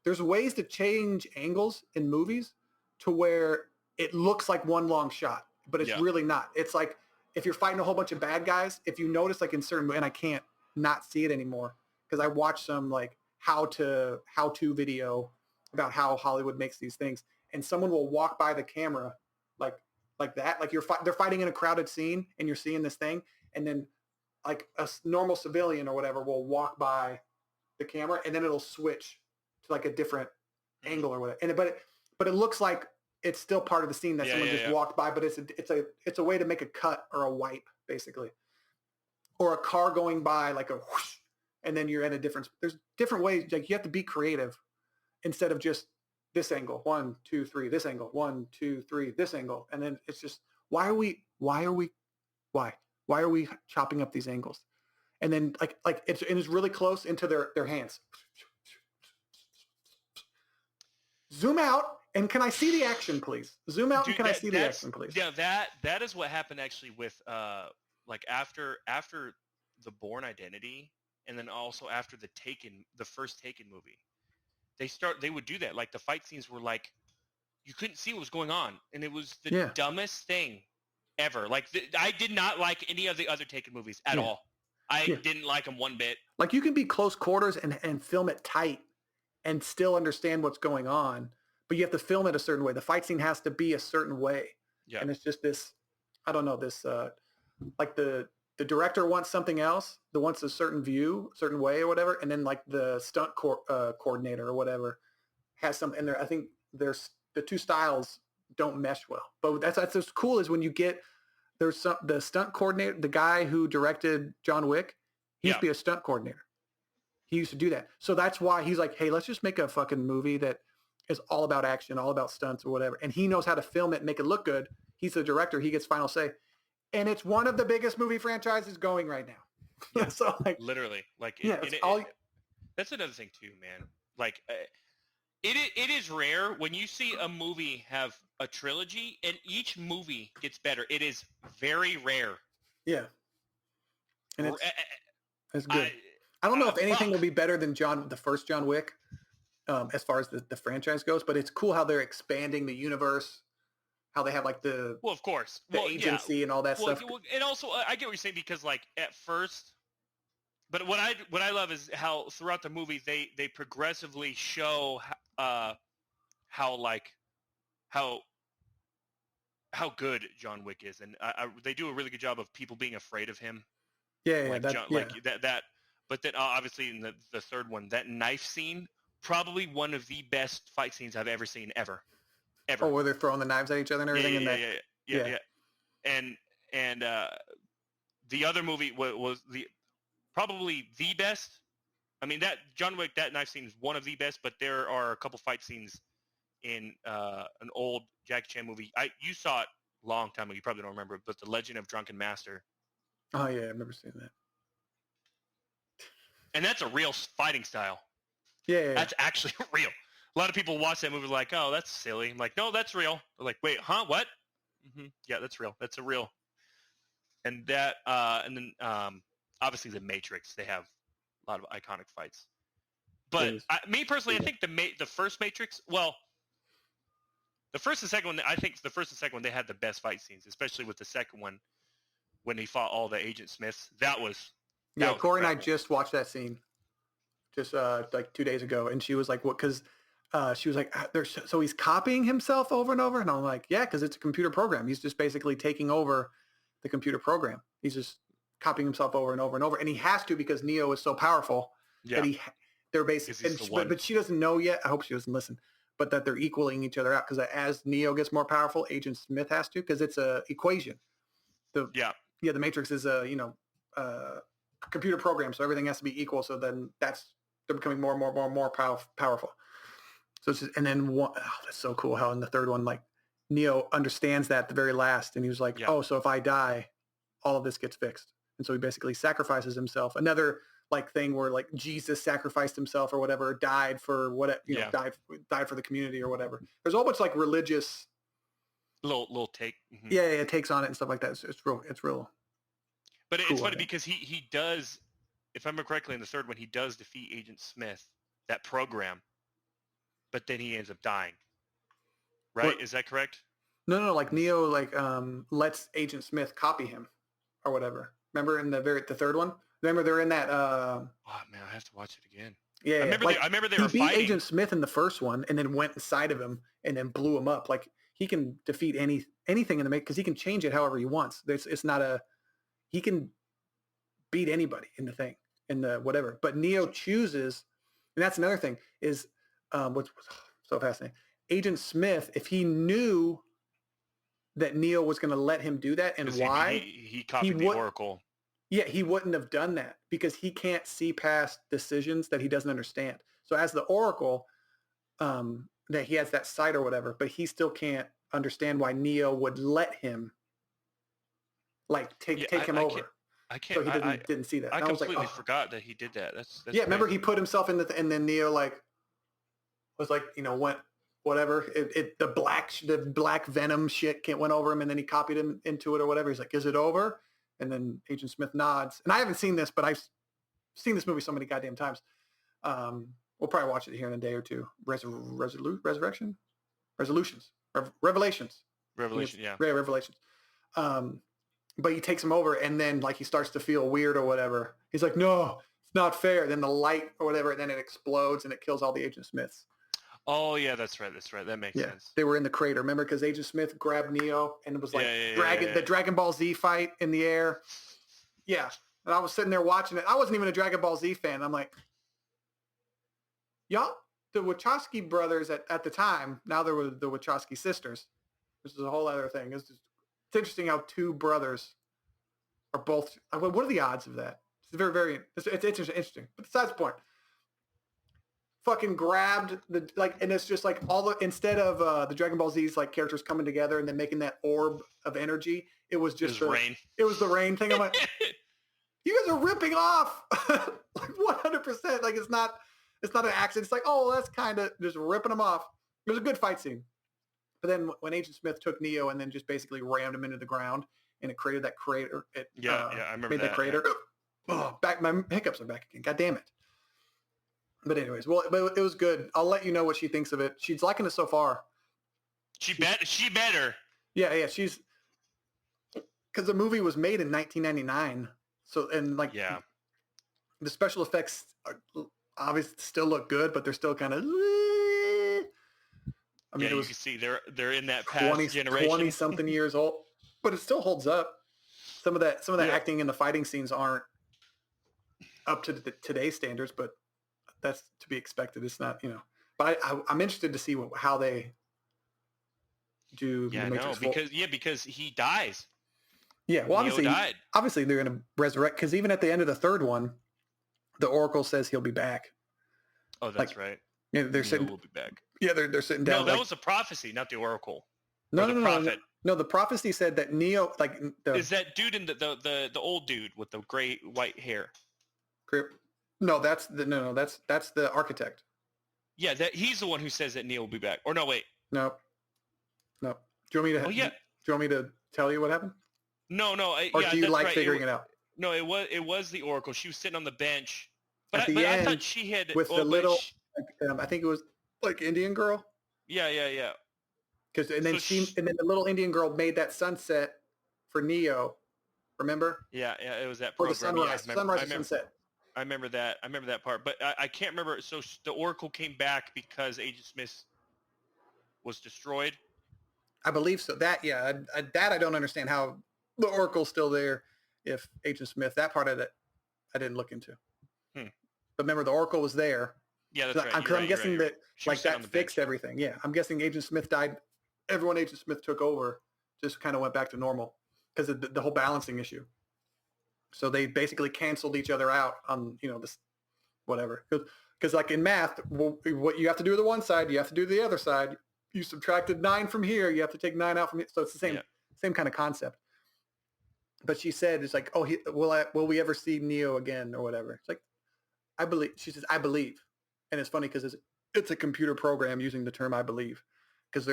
there's ways to change angles in movies to where it looks like one long shot, but it's really not. It's like if you're fighting a whole bunch of bad guys, if you notice like in certain, and I can't not see it anymore because I watched some like how to video about how Hollywood makes these things, and someone will walk by the camera like that, like they're fighting in a crowded scene and you're seeing this thing, and then like a normal civilian or whatever will walk by the camera, and then it'll switch to like a different angle or whatever. And but it looks like it's still part of the scene that someone just walked by, but it's a way to make a cut or a wipe basically, or a car going by like a whoosh, and then you're at a different. There's different ways. Like you have to be creative instead of just this angle 1, 2, 3, this angle 1, 2, 3, this angle, and then it's just why are we chopping up these angles? And then like it's really close into their hands. Zoom out, and can I see the action, please? Zoom out, and can I see the action, please? Yeah, that is what happened actually with like after the Bourne Identity, and then also after the first Taken movie. They would do that. Like the fight scenes were like you couldn't see what was going on, and it was the dumbest thing ever. Like I did not like any of the other Taken movies at all. I didn't like them one bit. Like you can be close quarters and film it tight and still understand what's going on, but you have to film it a certain way. The fight scene has to be a certain way. Yeah. And it's just this, I don't know, this like the director wants something else, wants a certain view, certain way or whatever, and then like the stunt coordinator or whatever has some, and I think there's the two styles don't mesh well. But that's what's cool is when you get the stunt coordinator, the guy who directed John Wick, he used to be a stunt coordinator. He used to do that. So that's why he's like, hey, let's just make a fucking movie that is all about action, all about stunts or whatever. And he knows how to film it and make it look good. He's the director. He gets final say. And it's one of the biggest movie franchises going right now. Yeah. So like, literally. Like, that's another thing too, man. Like, It is rare when you see a movie have a trilogy and each movie gets better. It is very rare. Yeah, and R- it's good. I, I don't know if anything will fuck. be better than the first John Wick, as far as the franchise goes. But it's cool how they're expanding the universe, how they have like the Well, of course. the Well, yeah. agency and all that Well, stuff. and also I get what you're saying because like at first, but what I love is how throughout the movie they progressively show how like how how good John Wick is, and they do a really good job of people being afraid of him, Yeah, like John, yeah. like that. But then obviously in the third one, that knife scene, probably one of the best fight scenes I've ever seen ever. Oh, where they're throwing the knives at each other and everything. Yeah. And the other movie was the probably the best. I mean, that John Wick, that knife scene is one of the best, but there are a couple fight scenes in an old Jackie Chan movie. You saw it a long time ago. You probably don't remember it, but The Legend of Drunken Master. Oh yeah, I remember seeing that. And that's a real fighting style. Yeah. That's actually real. A lot of people watch that movie like, oh, that's silly. I'm like, no, that's real. They're like, wait, huh? What? Mm-hmm. Yeah, that's real. That's a real. And that, and then obviously The Matrix. They have a lot of iconic fights. But me personally, I think the first Matrix. Well, the first and second one. I think the first and second one they had the best fight scenes, especially with the second one when he fought all the Agent Smiths. That was Corey incredible. and I just watched that scene just like 2 days ago, and she was like, "What?" Because she was like, "So he's copying himself over and over," and I'm like, "Yeah, because it's a computer program. He's just basically taking over the computer program. He's just copying himself over and over and over, and he has to because Neo is so powerful that they're basically. But she doesn't know yet. I hope she doesn't listen. But that they're equaling each other out because as Neo gets more powerful, Agent Smith has to because it's a equation. The Matrix is a computer program, so everything has to be equal. So then they're becoming more and more powerful. So it's just, and then that's so cool how in the third one, like Neo understands that at the very last, and he was like, "Oh, so if I die, all of this gets fixed." And so he basically sacrifices himself. Another like thing where like Jesus sacrificed himself or whatever, died for what died for the community or whatever. There's a whole bunch of like religious little take. Mm-hmm. Yeah, takes on it and stuff like that. It's real. But cool, it's funny because he does, if I remember correctly, in the third one, he does defeat Agent Smith, that program, but then he ends up dying. Right? Is that correct? No. Like Neo, like lets Agent Smith copy him, or whatever. Remember in the third one? Remember they're in that. Oh man, I have to watch it again. Yeah, I remember they were fighting. He beat Agent Smith in the first one, and then went inside of him and then blew him up. Like he can defeat anything in the make because he can change it however he wants. It's not a. He can beat anybody in the thing, in the whatever. But Neo chooses, and that's another thing, is what's so fascinating. Agent Smith, if he knew that Neo was going to let him do that and why, he copied the Oracle. Yeah, he wouldn't have done that because he can't see past decisions that he doesn't understand. So as the Oracle, that he has that sight or whatever, but he still can't understand why Neo would let him like take him over. I can't. So he didn't see that. I completely forgot that he did that. That's yeah. Remember, he put himself in and then Neo like was like went whatever. The black venom shit went over him, and then he copied him into it or whatever. He's like, "Is it over?" And then Agent Smith nods. And I haven't seen this, but I've seen this movie so many goddamn times. We'll probably watch it here in a day or two. Revelations. Yeah, Revelations. But he takes him over, and then like he starts to feel weird or whatever. He's like, "No, it's not fair." Then the light or whatever, and then it explodes and it kills all the Agent Smiths. Oh yeah, that's right. That makes sense. They were in the crater, remember? Because Agent Smith grabbed Neo and it was like the Dragon Ball Z fight in the air. Yeah, and I was sitting there watching it. I wasn't even a Dragon Ball Z fan. I'm like, y'all, the Wachowski brothers at the time. Now there were the Wachowski sisters. This is a whole other thing. It's interesting how two brothers are both. What are the odds of that? It's very. It's interesting. But besides the point. Fucking grabbed and it's just like instead of the Dragon Ball Z's like characters coming together and then making that orb of energy, it was just rain. It was the rain thing. I'm like, you guys are ripping off like 100%. Like it's not It's not an accident. It's like, oh, that's kind of just ripping him off. It was a good fight scene. But then when Agent Smith took Neo and then just basically rammed him into the ground and it created that crater. I remember made that crater. Yeah. Oh, my hiccups are back again. God damn it. But anyways, well, it was good. I'll let you know what she thinks of it. She's liking it so far. She better. Yeah. She's because the movie was made in 1999. So and like the special effects are obviously still look good, but they're still kind of. I mean, it was you can see they're in that past generation, 20-something years old, but it still holds up. Some of that acting and the fighting scenes aren't up to today's standards, but that's to be expected. It's not, But I'm interested to see how they do. Yeah, no, because he dies. Yeah, well, Neo obviously they're going to resurrect because even at the end of the third one, the Oracle says he'll be back. Oh, that's right. Yeah, they're sitting. Will be back. Yeah, they're sitting down. No, that was a prophecy, not the Oracle. No, the prophet. No, the prophecy said that Neo, is that dude in the old dude with the gray white hair? No, that's the architect. Yeah, he's the one who says that Neo will be back. Or no, wait. No. Do you want me to? Oh yeah. Do you want me to tell you what happened? No. Or do you like figuring it out? No, it was the Oracle. She was sitting on the bench. But, at the end, I thought she had with the little. I think it was like Indian girl. Yeah. Because and then the little Indian girl made that sunset for Neo. Remember? Yeah. It was that program. For the sunrise, sunrise and sunset. I remember that part, but I can't remember. So the Oracle came back because Agent Smith was destroyed. I believe so. That I don't understand how the Oracle's still there if Agent Smith. That part of it I didn't look into. But remember, the Oracle was there. Yeah, that's right. I'm guessing that that fixed everything. Yeah, I'm guessing Agent Smith died. Everyone Agent Smith took over just kind of went back to normal because of the whole balancing issue. So they basically canceled each other out on this whatever. Because like in math, what you have to do to the one side, you have to do to the other side. You subtracted 9 from here, you have to take 9 out from here. So it's the same kind of concept. But she said, it's like, oh, will we ever see Neo again or whatever? It's like, I believe. She says, I believe. And it's funny because it's a computer program using the term I believe because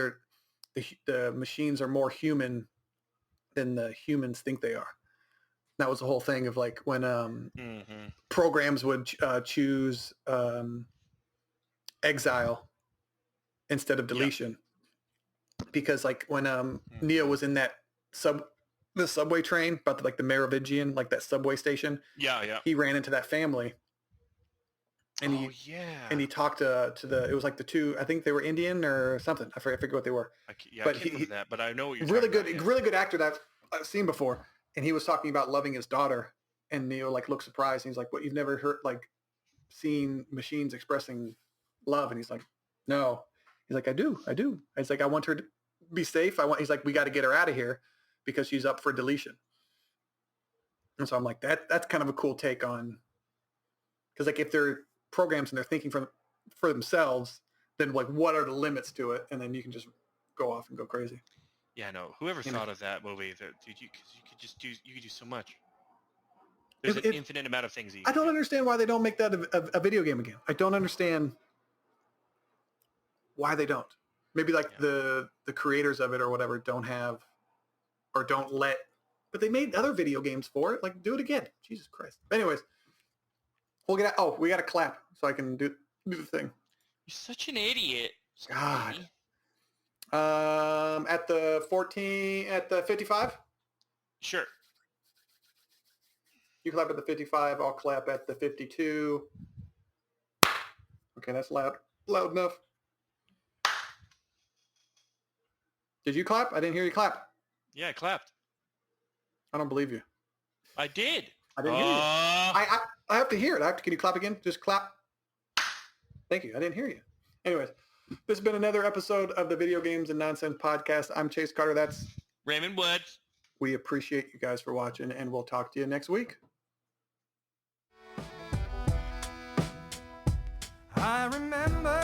the machines are more human than the humans think they are. That was the whole thing of like when programs would choose exile instead of deletion. Because like when Neo was in that the subway train, but like the Merovingian, like that subway station. Yeah. He ran into that family. And he talked to it was like the two, I think they were Indian or something. I forget what they were. I can't remember that, but I know what you're really talking good, about, really good actor that I've seen before. And he was talking about loving his daughter, and Neo like looked surprised. And he's like, "What? You've never heard seen machines expressing love?" And he's like, "No." He's like, "I do. He's like, I want her to be safe. He's like, we got to get her out of here because she's up for deletion." And so I'm like, that's kind of a cool take on, because like if they're programs and they're thinking for themselves, then like what are the limits to it? And then you can just go off and go crazy. Yeah, no. Whoever thought of that movie, dude, you could do so much. There's an infinite amount of things. I don't understand why they don't make that a video game again. I don't understand why they don't. Maybe like the creators of it or whatever don't have or don't let. But they made other video games for it. Like, do it again. Jesus Christ. Anyways, we got to clap so I can do the thing. You're such an idiot. God. At the 55? Sure. You clap at the 55. I'll clap at the 52. Okay, that's loud enough. Did you clap? I didn't hear you clap. Yeah, I clapped. I don't believe you. I did. I didn't hear you. I have to hear it. Can you clap again? Just clap. Thank you. I didn't hear you. Anyways, this has been another episode of the Video Games and Nonsense Podcast. I'm Chase Carter. That's Raymond Woods. We appreciate you guys for watching, and we'll talk to you next week. I remember